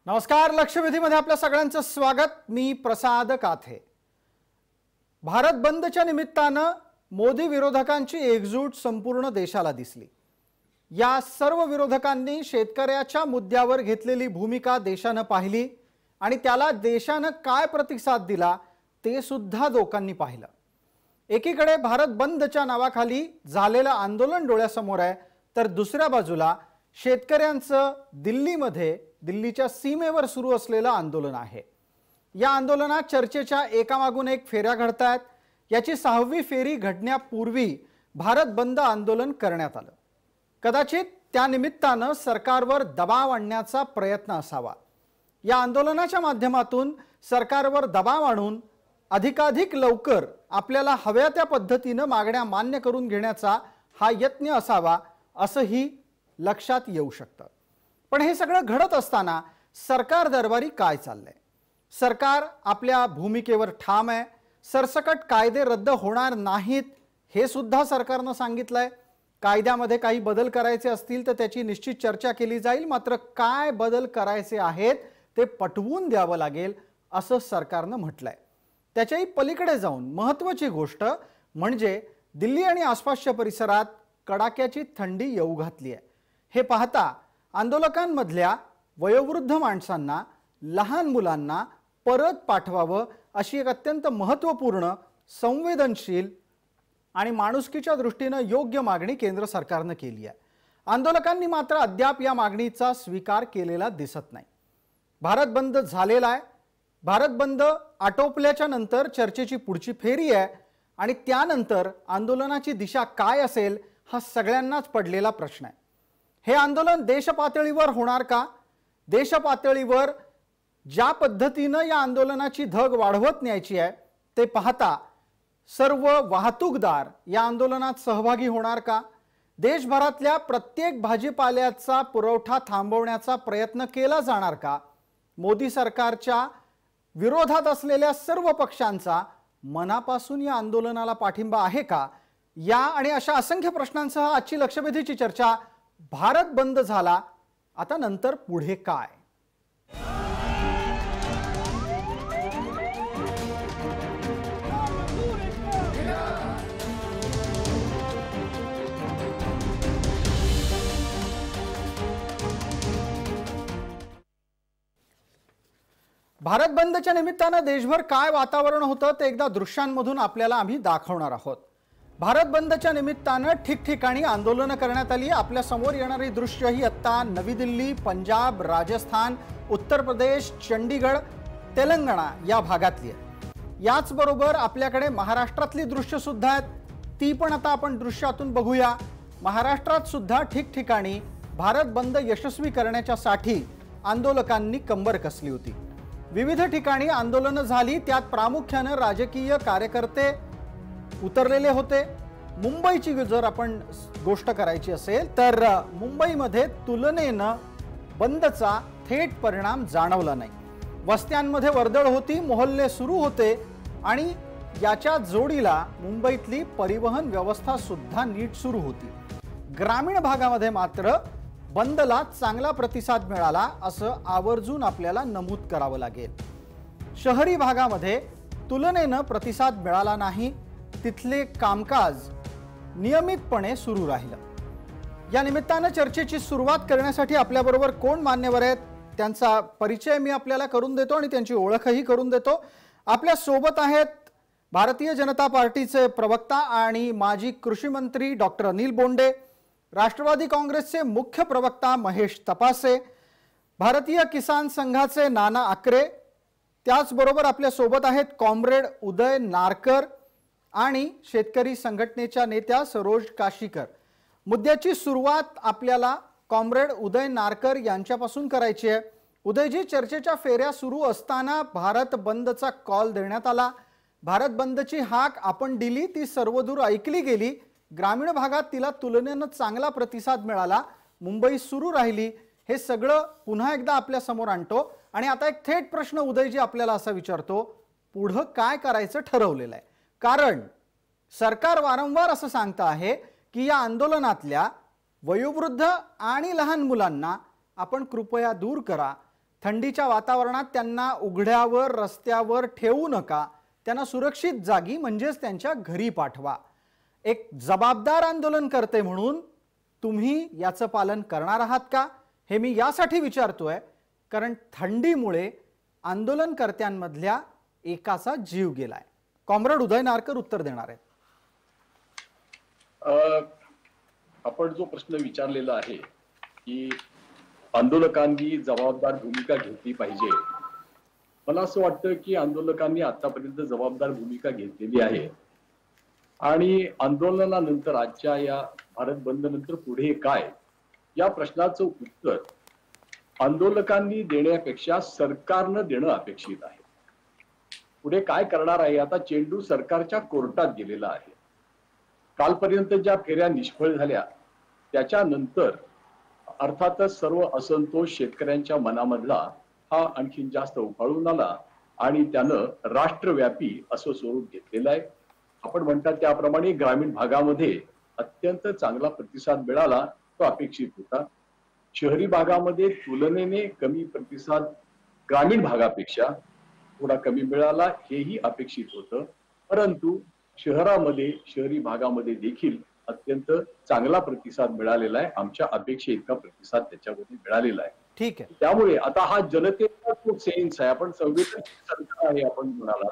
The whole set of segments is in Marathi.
नमस्कार, लक्षवेधीमध्ये आपल्या सगळ्यांचं स्वागत। मी प्रसाद काथे। भारत बंदच्या निमित्तानं मोदी विरोधकांची एकजूट संपूर्ण देशाला दिसली। या सर्व विरोधकांनी शेतकऱ्याच्या मुद्द्यावर घेतलेली भूमिका देशाने पाहिली आणि त्याला देशाने काय प्रतिसाद दिला ते सुद्धा लोकांनी पाहिलं। एकीकडे भारत बंदच्या नावाखाली झालेलं आंदोलन डोळ्यासमोर आहे, तर दुसऱ्या बाजूला शेतकऱ्यांचं दिल्लीच्या सीमेवर सुरू असलेलं आंदोलन आहे। या आंदोलनात चर्चेच्या एकामागून एक फेऱ्या घडतात। याची 6वी फेरी घडण्यापूर्वी भारत बंद आंदोलन करण्यात आलं। कदाचित त्या निमित्तानं सरकारवर दबाव आणण्याचा प्रयत्न असावा। या आंदोलनाच्या माध्यमातून सरकारवर दबाव आणून अधिकाधिक लवकर आपल्याला हव्या त्या पद्धतीने मागण्या मान्य करून घेण्याचा हा यत्न असावा असंही लक्षात येऊ शकतं। पण हे सगळं घडत असताना सरकार दरबारी काय चाललंय? सरकार आपल्या भूमिकेवर ठाम आहे। सरसकट कायदे रद्द होणार नाहीत हे सुद्धा सरकारने सांगितलंय। कायद्यामध्ये काही बदल करायचे असतील तर त्याची निश्चित चर्चा केली जाईल, मात्र काय बदल करायचे आहेत ते पटवून द्यावं लागेल असं सरकारने म्हटलंय। त्याच्याही पलीकडे जाऊन महत्त्वाची गोष्ट म्हणजे दिल्ली आणि आसपासच्या परिसरात कडाक्याची थंडी येऊ घातली आहे। हे पाहता आंदोलकांमधल्या वयोवृद्ध माणसांना, लहान मुलांना परत पाठवावं अशी एक अत्यंत महत्त्वपूर्ण, संवेदनशील आणि माणुसकीच्या दृष्टीने योग्य मागणी केंद्र सरकारने केली आहे। आंदोलकांनी मात्र अद्याप या मागणीचा स्वीकार केलेला दिसत नाही। भारत बंद झालेला आहे। भारत बंद आटोपल्याच्या नंतर चर्चेची पुढची फेरी आहे आणि त्यानंतर आंदोलनाची दिशा काय असेल हा सगळ्यांनाच पडलेला प्रश्न आहे। हे आंदोलन देशपातळीवर होणार का? देशपातळीवर ज्या पद्धतीने या आंदोलनाची धग वाढवत न्यायची आहे ते पाहता सर्व वाहतूकदार या आंदोलनात सहभागी होणार का? देशभरातल्या प्रत्येक भाजीपाल्याचा पुरवठा थांबवण्याचा प्रयत्न केला जाणार का? मोदी सरकारच्या विरोधात असलेल्या सर्व पक्षांचा मनापासून या आंदोलनाला पाठिंबा आहे का? या आणि अशा असंख्य प्रश्नांसह आजची लक्षवेधीची चर्चा। भारत बंद झाला, आता नंतर पुढे काय? भारत बंदच्या निमित्तानं देशभर काय वातावरण होतं ते एकदा दृश्यांमधून आपल्याला आम्ही दाखवणार आहोत। भारत बंदच्या निमित्तानं ठिकठिकाणी आंदोलन करण्यात आली। आपल्या समोर येणारी दृश्य ही आता नवी दिल्ली, पंजाब, राजस्थान, उत्तर प्रदेश, चंडीगड, तेलंगणा या भागातली आहे। याच बरोबर आपल्याकडे महाराष्ट्रातली दृश्य सुद्धा आहेत, ती पण आता आपण दृश्यातून बघूया। महाराष्ट्रात सुद्धा ठिकठिकाणी भारत बंद यशस्वी करण्यासाठी आंदोलकांनी कंबर कसली होती। विविध ठिकाणी आंदोलनं झाली, त्यात प्रामुख्याने राजकीय कार्यकर्ते उतरलेले होते। मुंबईची जर आपण गोष्ट करायची असेल तर मुंबईमध्ये तुलनेनं बंदचा थेट परिणाम जाणवला नाही। वस्त्यांमध्ये वर्दळ होती, मोहल्ले सुरू होते आणि याच्या जोडीला मुंबईतली परिवहन व्यवस्था सुद्धा नीट सुरू होती। ग्रामीण भागामध्ये मात्र बंदला चांगला प्रतिसाद मिळाला असं आवर्जून आपल्याला नमूद करावं लागेल। शहरी भागामध्ये तुलनेनं प्रतिसाद मिळाला नाही, तिथले कामकाज नियमितपणे सुरू राहिलं। या निमित्तानं चर्चेची सुरुवात करण्यासाठी आपल्याबरोबर कोण मान्यवर आहेत त्यांचा परिचय मी आपल्याला करून देतो आणि त्यांची ओळखही करून देतो। आपल्या सोबत आहेत भारतीय जनता पार्टीचे प्रवक्ता आणि माजी कृषी मंत्री डॉक्टर अनिल बोंडे, राष्ट्रवादी काँग्रेसचे मुख्य प्रवक्ता महेश तपासे, भारतीय किसान संघाचे नाना आकरे, त्याचबरोबर आपल्या सोबत आहेत कॉम्रेड उदय नारकर आणि शेतकरी संघटनेच्या नेत्या सरोज काशीकर। मुद्द्याची सुरुवात आपल्याला कॉम्रेड उदय नारकर यांच्यापासून करायची आहे। उदयजी, चर्चेच्या फेऱ्या सुरू असताना भारत बंदचा कॉल देण्यात आला। भारत बंदची हाक आपण दिली, ती सर्वदूर ऐकली गेली। ग्रामीण भागात तिला तुलनेनं चांगला प्रतिसाद मिळाला, मुंबई सुरू राहिली। हे सगळं पुन्हा एकदा आपल्या समोर आणतो आणि आता एक थेट प्रश्न उदयजी आपल्याला असा विचारतो, पुढे काय करायचं ठरवलेलं आहे? कारण सरकार वारंवार असं सांगतं आहे की या आंदोलनातल्या वयोवृद्ध आणि लहान मुलांना आपण कृपया दूर करा, थंडीच्या वातावरणात त्यांना उघड्यावर रस्त्यावर ठेवू नका, त्यांना सुरक्षित जागी म्हणजेच त्यांच्या घरी पाठवा. एक जबाबदार आंदोलनकर्ते म्हणून तुम्ही याचं पालन करणार आहात का, हे मी यासाठी विचारतोय कारण थंडीमुळे आंदोलनकर्त्यांमधल्या एकाचा जीव गेलाय. कॉम्रेड उदय नारकर उत्तर देणार आहेत. आपण जो प्रश्न विचारलेला आहे की आंदोलकांनी जबाबदार भूमिका घेतली पाहिजे, मला असं वाटतं की आंदोलकांनी आतापर्यंत जबाबदार भूमिका घेतलेली आहे आणि आंदोलनानंतर आजच्या या भारत बंद नंतर पुढे काय या प्रश्नाचं उत्तर आंदोलकांनी देण्यापेक्षा सरकारनं देणं अपेक्षित आहे. पुढे काय करणार आहे, आता चेंडू सरकारच्या कोर्टात गेलेला आहे. कालपर्यंत ज्या फेऱ्या निष्फळ झाल्या त्याच्यानंतर अर्थातच सर्व असंतोष शेतकऱ्यांच्या मनामधला हा आणखीन जास्त उफाळून आला आणि त्यानं राष्ट्रव्यापी असं स्वरूप घेतलेलं आहे. आपण म्हणतात त्याप्रमाणे ग्रामीण भागामध्ये अत्यंत चांगला प्रतिसाद मिळाला, तो अपेक्षित होता. शहरी भागामध्ये तुलनेने कमी प्रतिसाद ग्रामीण भागापेक्षा थोडा कमी मिळाला, हेही अपेक्षित होतं. परंतु शहरी भागामध्ये देखील अत्यंत चांगला प्रतिसाद मिळालेला आहे. आमच्या अपेक्षे इतका प्रतिसाद त्याच्यामध्ये मिळालेला आहे. ठीक आहे. त्यामुळे आता हा जनतेचा तो सेन्स आहे, आपण संवेदनशील सरकार आहे आपण म्हणाला,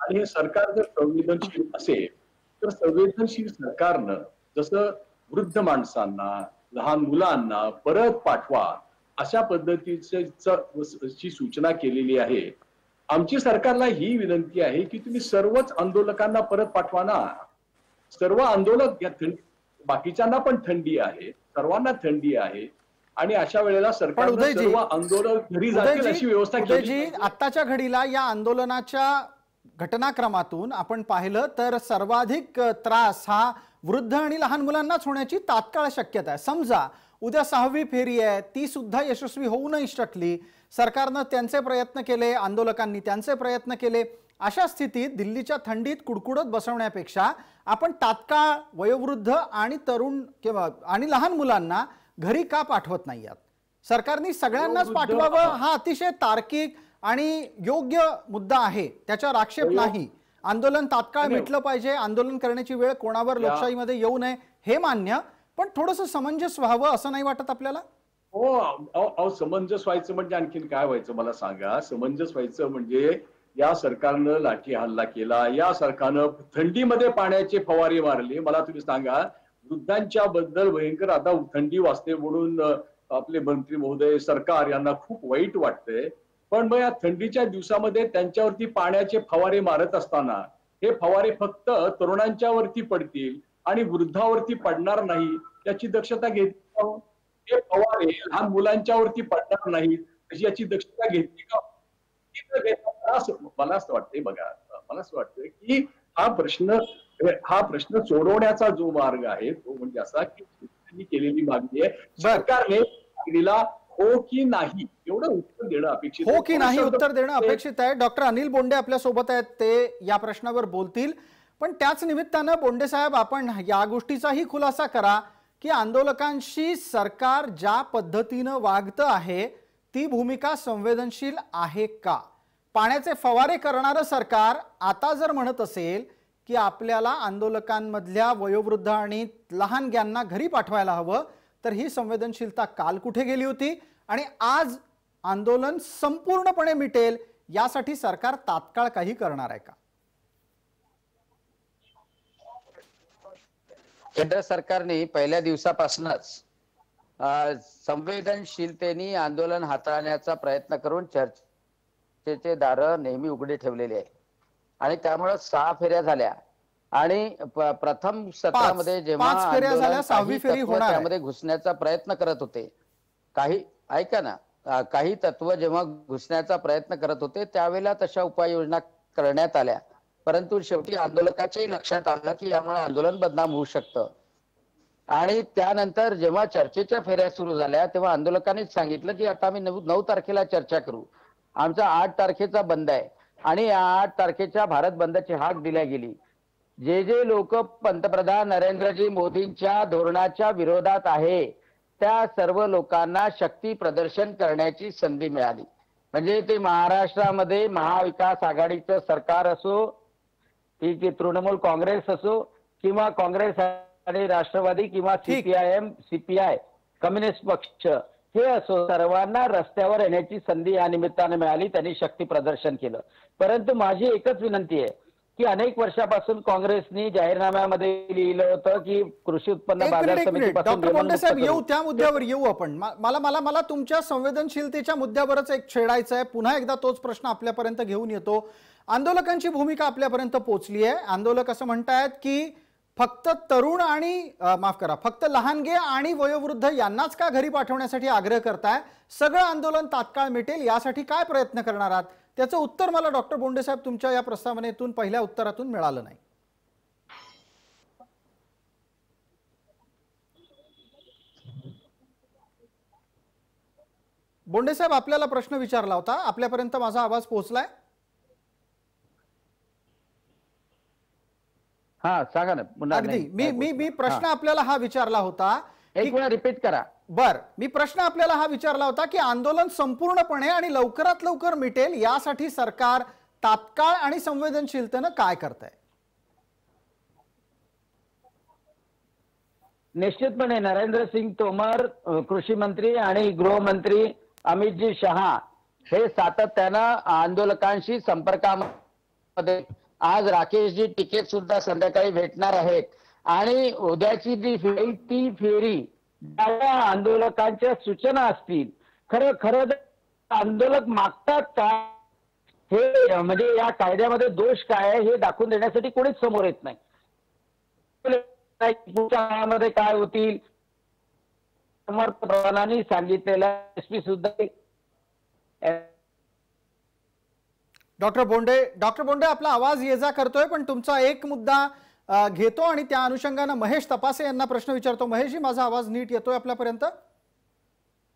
आणि हे सरकार जर संवेदनशील असेल तर संवेदनशील सरकारनं जसं वृद्ध माणसांना, लहान मुलांना परत पाठवा अशा पद्धतीची सूचना केलेली आहे. आमची सरकारला ही विनंती आहे की तुम्ही सर्वच आंदोलकांना परत पाठवा ना. सर्व आंदोलक या बाकीच्यांना पण थंडी आहे, सर्वांना थंडी आहे आणि अशा वेळेला सरकारने सर्व आंदोलक घरी जातील अशी व्यवस्था केली. आत्ताच्या घडीला या आंदोलनाच्या घटनाक्रमातून आपण पाहिलं तर सर्वाधिक त्रास हा वृद्ध आणि लहान मुलांनाच होण्याची तात्काळ शक्यता आहे. समजा उद्या 6वी फेरी आहे, ती सुद्धा यशस्वी होऊ नाही शकली, सरकारनं त्यांचे प्रयत्न केले, आंदोलकांनी त्यांचे प्रयत्न केले, अशा स्थितीत दिल्लीच्या थंडीत कुडकुडत बसवण्यापेक्षा आपण तात्काळ वयोवृद्ध आणि तरुण किंवा आणि लहान मुलांना घरी का पाठवत नाही आहात? सरकारने सगळ्यांनाच पाठवावं, हा अतिशय तार्किक आणि योग्य मुद्दा आहे, त्याच्यावर आक्षेप नाही. आंदोलन तात्काळ मिटलं पाहिजे, आंदोलन करण्याची वेळ कोणावर लोकशाहीमध्ये येऊ नये हे मान्य, पण थोडंसं समंजस व्हावं असं नाही वाटत आपल्याला? हो, समंजस व्हायचं म्हणजे आणखीन काय व्हायचं मला सांगा. समंजस व्हायचं म्हणजे या सरकारनं लाठी हल्ला केला, या सरकारनं थंडीमध्ये पाण्याचे फवारे मारले. मला तुम्ही सांगा, वृद्धांच्या बद्दल भयंकर आता थंडी वाजते म्हणून आपले मंत्री महोदय, सरकार यांना खूप वाईट वाटतंय. पण मग या थंडीच्या दिवसामध्ये त्यांच्यावरती पाण्याचे फवारे मारत असताना हे फवारे फक्त तरुणांच्यावरती पडतील आणि वृद्धावरती पडणार नाही याची दक्षता घेतली. हे फवारे लहान मुलांच्यावरती पडणार नाहीत याची दक्षता घेतली का? मला असं वाटतंय, बघा मला असं वाटतंय की हा प्रश्न सोडवण्याचा जो मार्ग आहे तो म्हणजे असा की शेतकऱ्यांनी केलेली मागणी आहे, सरकारने मागणीला हो की नाही एवढं उत्तर देणं अपेक्षित आहे. हो की नाही उत्तर देणं अपेक्षित आहे. डॉक्टर अनिल बोंडे आपल्या सोबत आहेत, ते या प्रश्नावर बोलतील. पण त्याच निमित्तानं बोंडे साहेब, आपण या गोष्टीचाही खुलासा करा की आंदोलकांशी सरकार ज्या पद्धतीनं वागतं आहे ती भूमिका संवेदनशील आहे का? पाण्याचे फवारे करणारं सरकार आता जर म्हणत असेल की आपल्याला आंदोलकांमधल्या वयोवृद्ध आणि लहानग्यांना घरी पाठवायला हवं, तर ही संवेदनशीलता काल कुठे गेली होती? आणि आज आंदोलन संपूर्णपणे मिटेल यासाठी सरकार तात्काळ काही करणार आहे का? केंद्र सरकारने पहिल्या दिवसापासूनच संवेदनशीलतेने आंदोलन हाताळण्याचा प्रयत्न करून चर्चेचे दार नेहमी उघडे ठेवलेले आहे आणि त्यामुळे 6 फेऱ्या झाल्या आणि प्रथम सत्रामध्ये जेव्हा 5 फेऱ्या झाल्या, 6वी फेरी होणार आहे, त्यामध्ये घुसण्याचा प्रयत्न करत होते. काही ऐका ना, काही तत्व जेव्हा घुसण्याचा प्रयत्न करत होते त्यावेळेला तशा उपाययोजना करण्यात आल्या, परंतु शेवटी आंदोलकाच्याही लक्षात आलं की यामुळे आंदोलन बदनाम होऊ शकतं. आणि त्यानंतर जेव्हा चर्चेच्या फेऱ्या सुरू झाल्या तेव्हा आंदोलकांनीच सांगितलं की आता आम्ही 9 तारखेला चर्चा करू, आमचा 8 तारखेचा बंद आहे. आणि या 8 तारखेच्या भारत बंदची हाक दिल्या गेली. जे लोक पंतप्रधान नरेंद्रजी मोदींच्या धोरणाच्या विरोधात आहे त्या सर्व लोकांना शक्ती प्रदर्शन करण्याची संधी मिळाली. म्हणजे ते महाराष्ट्रामध्ये महाविकास आघाडीचं सरकार असो, की तृणमूल काँग्रेस असो, किंवा काँग्रेस आणि राष्ट्रवादी, किंवा CPIM CPI कम्युनिस्ट पक्ष हे असो, सर्वांना रस्त्यावर येण्याची संधी या निमित्ताने मिळाली. त्यांनी शक्ती प्रदर्शन केलं. परंतु माझी एकच विनंती आहे की अनेक वर्षापासून काँग्रेसनी जाहीरनाम्यामध्ये लिहिलं होतं की कृषी उत्पन्न बाजार समितीपासून डॉक्टर बोंडे साहेब येऊ, त्या मुद्द्यावर येऊ आपण. मला तुमच्या संवेदनशीलतेच्या मुद्द्यावरच एक छेडायचं आहे. पुन्हा एकदा तोच प्रश्न आपल्यापर्यंत घेऊन येतो. आंदोलकांची भूमिका आपल्यापर्यंत पोहोचली आहे. आंदोलक असं म्हणतायत की फक्त तरुण आणि माफ करा, फक्त लहानगे आणि वयोवृद्ध यांनाच का घरी पाठवण्यासाठी आग्रह करताय? सगळं आंदोलन तात्काळ मिटेल यासाठी काय प्रयत्न करणार आहात? त्याचं उत्तर मला डॉक्टर बोंडे साहेब तुमच्या या प्रस्तावनेतून पहिल्या उत्तरातून मिळालं नाही. बोंडे साहेब, आपल्याला प्रश्न विचारला होता, आपल्यापर्यंत माझा आवाज पोहोचलाय? हा, सांगा ना. अगदी मी प्रश्न आपल्याला हा विचारला होता. एक वेळा रिपीट करा. मी प्रश्न आपल्याला हा विचारला होता की आंदोलन संपूर्णपणे आणि लवकरात लवकर मिटेल यासाठी सरकार तात्काळ आणि संवेदनशीलतेनं काय करतंय? निश्चितपणे नरेंद्र सिंग तोमर, कृषी मंत्री, आणि गृहमंत्री अमितजी शहा हे सातत्यानं आंदोलकांशी संपर्कामध्ये. आज राकेशजी टिकेत सुद्धा संध्याकाळी भेटणार आहेत. आणि उद्याची जी फेरी, ती फेरी ज्या आंदोलकांच्या सूचना असतील, खरं आंदोलक मागतात का, हे म्हणजे या कायद्यामध्ये दोष काय आहे हे दाखवून देण्यासाठी कोणीच समोर येत नाही. पुढच्या काळामध्ये काय होतील प्रधानांनी सांगितलेलं SP सुद्धा. डॉक्टर बोंडे आपला आवाज ये जा करतोय, पण तुमचा एक मुद्दा घेतो आणि त्या अनुषंगाने महेश तपासे यांना प्रश्न विचारतो. महेशजी, माझा आवाज नीट येतोय आपल्यापर्यंत?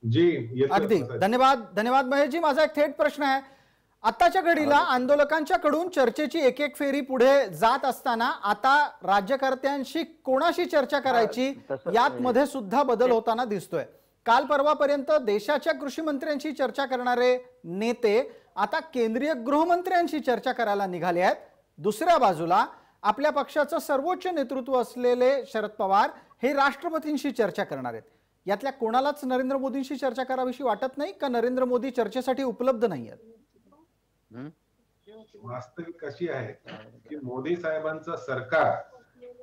जी, अगदी धन्यवाद महेशजी. माझा एक थेट प्रश्न आहे. आताच्या घडीला आंदोलकांच्याकडून चर्चेची एक फेरी पुढे जात असताना आता राज्यकर्त्यांशी कोणाशी चर्चा करायची यात मध्ये सुद्धा बदल होताना दिसतोय. काल परवापर्यंत देशाच्या कृषी मंत्र्यांशी चर्चा करणारे नेते आता केंद्रीय गृहमंत्र्यांशी चर्चा करायला निघाले आहेत. दुसऱ्या बाजूला आपल्या पक्षाचं सर्वोच्च नेतृत्व असलेले शरद पवार हे राष्ट्रपतींशी चर्चा करणार आहेत. यातल्या कोणालाच नरेंद्र मोदींशी चर्चा करावीशी वाटत नाही का? नरेंद्र मोदी चर्चेसाठी उपलब्ध नाही आहेत? वास्तविक अशी आहे की मोदी साहेबांचं सरकार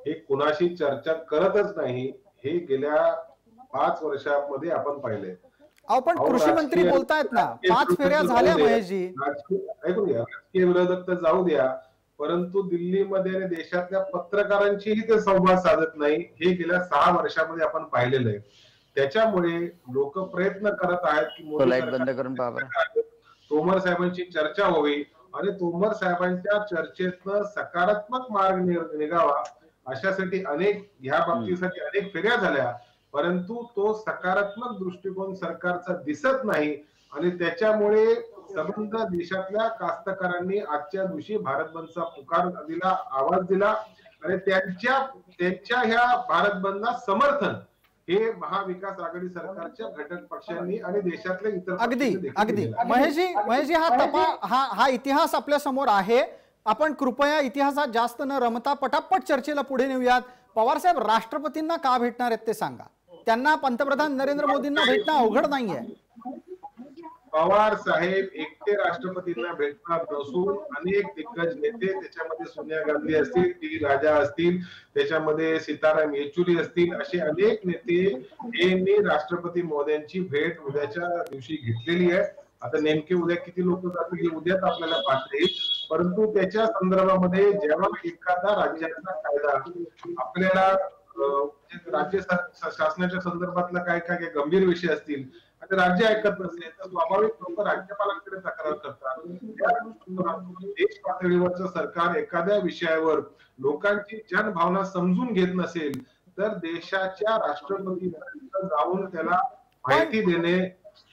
हे कुणाशी चर्चा करतच नाही, हे गेल्या 5 वर्षांमध्ये आपण पाहिले. पण कृषी मंत्री बोलतायत ना, 5 फेऱ्या झाल्या महेशजी. ऐकून घ्या, राजकीय विरोधक तर जाऊ द्या, परंतु दिल्लीमध्ये आणि देशातल्या पत्रकारांशीही ते संवाद साधत नाही, हे गेल्या 6 वर्षांमध्ये आपण पाहिलेलं आहे. त्याच्यामुळे लोक प्रयत्न करत आहेत की मोदी तोमर साहेबांची चर्चा व्हावी आणि तोमर साहेबांच्या चर्चेतनं सकारात्मक मार्ग निघावा अशासाठी ह्या बाबतीसाठी अनेक फेऱ्या झाल्या, परंतु तो सकारात्मक दृष्टिकोन सरकारचा दिसत नाही. आणि त्याच्यामुळे संबंध देशातल्या कास्तकारांनी आजच्या दिवशी भारत बंदचा पुकार दिला, आवाज दिला, आणि त्यांच्या ह्या भारत बंदला समर्थन हे महाविकास आघाडी सरकारच्या घटक पक्षांनी आणि देशातल्या इतर. अगदी महेशजी, हा इतिहास आपल्या समोर आहे. आपण कृपया इतिहासात जास्त न रमता पटापट चर्चेला पुढे नेऊयात. पवार साहेब राष्ट्रपतींना का भेटणार आहेत ते सांगा. त्यांना पंतप्रधान नरेंद्र मोदींना भेटणं अवघड नाहीये. पवार साहेब एकटे राष्ट्रपतींना भेटणार नसून अनेक दिग्गज नेते, त्याच्यामध्ये सोनिया गांधी असतील, टी राजा असतील, त्याच्यामध्ये सीताराम येचुरी असतील, असे अनेक नेते यांनी राष्ट्रपती मोदींची भेट उद्याच्या दिवशी घेतलेली आहे. आता नेमके उद्या किती लोक जातील हे उद्याच आपल्याला पाहता येईल, परंतु त्याच्या संदर्भामध्ये जेव्हा एखादा राज्याचा कायदा आपल्याला राज्य शासनाच्या संदर्भातला काय काय गंभीर विषय असतील आणि राज्य ऐकत नसेल तर स्वाभाविक लोक राज्यपालांकडे तक्रार करतात. देश पातळीवरचं सरकार एखाद्या विषयावर लोकांची जनभावना समजून घेत नसेल तर देशाच्या राष्ट्रपतीपर्यंत जाऊन त्याला माहिती देणे.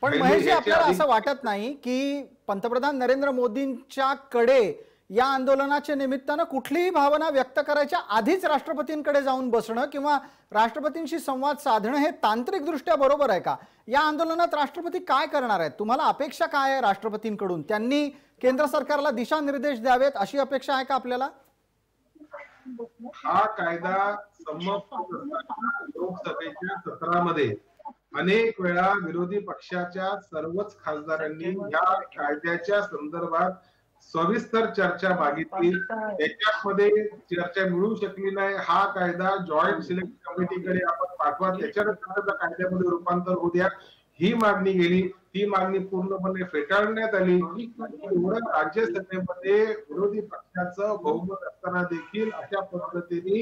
पण महेशजी, आपल्याला असं वाटत नाही की पंतप्रधान नरेंद्र मोदींच्या कडे या आंदोलनाच्या निमित्तानं कुठलीही भावना व्यक्त करायच्या आधीच राष्ट्रपतींकडे जाऊन बसणं किंवा राष्ट्रपतींशी संवाद साधणं हे तांत्रिकदृष्ट्या बरोबर आहे का? या आंदोलनात राष्ट्रपती काय करणार आहेत? तुम्हाला अपेक्षा काय आहे राष्ट्रपतींकडून? त्यांनी केंद्र सरकारला दिशानिर्देश द्यावेत अशी अपेक्षा आहे का आपल्याला? हा कायदा संमत लोकसभेच्या सत्रामध्ये अनेक वेळा विरोधी पक्षाच्या सर्वच खासदारांनी या कायद्याच्या संदर्भात सविस्तर चर्चा मागितली, त्याच्यामध्ये चर्चा मिळू शकली नाही. हा कायदा जॉईंट सिलेक्ट कमिटीकडे आपण पाठवा, त्याच्यानंतर कायद्यामध्ये रूपांतर होऊ द्या, ही मागणी गेली. ती मागणी पूर्णपणे फेटाळण्यात आली. एवढं राज्यसभेमध्ये विरोधी पक्षाचं बहुमत असताना देखील अशा पद्धतीने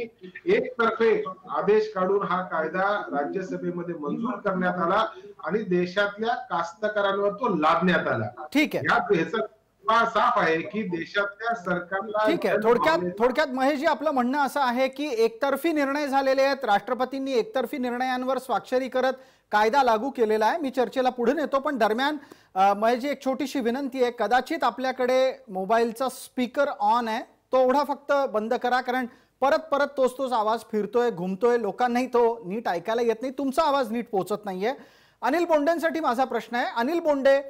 एकतर्फे आदेश काढून हा कायदा राज्यसभेमध्ये मंजूर करण्यात आला आणि देशातल्या कास्तकारांवर तो लादण्यात आला. ठीक आहे, साफ आहे की देशातल्या सरकारला. ठीक आहे, थोडक्यात महेशजी आपलं म्हणणं असं आहे की एकतर्फी निर्णय झालेले आहेत, राष्ट्रपतींनी एकतर्फी निर्णयांवर स्वाक्षरी करत कायदा लागू केलेला आहे. मी चर्चेला पुढे नेतो, पण दरम्यान महेशजी एक छोटीशी विनंती आहे, कदाचित आपल्याकडे मोबाईलचा स्पीकर ऑन आहे, तो एवढा फक्त बंद करा, कारण परत परत तोच आवाज फिरतोय, घुमतोय, लोकांनाही तो नीट ऐकायला येत नाही, तुमचा आवाज नीट पोहोचत नाहीये. अनिल बोंडेंसाठी माझा प्रश्न आहे. अनिल बोंडे,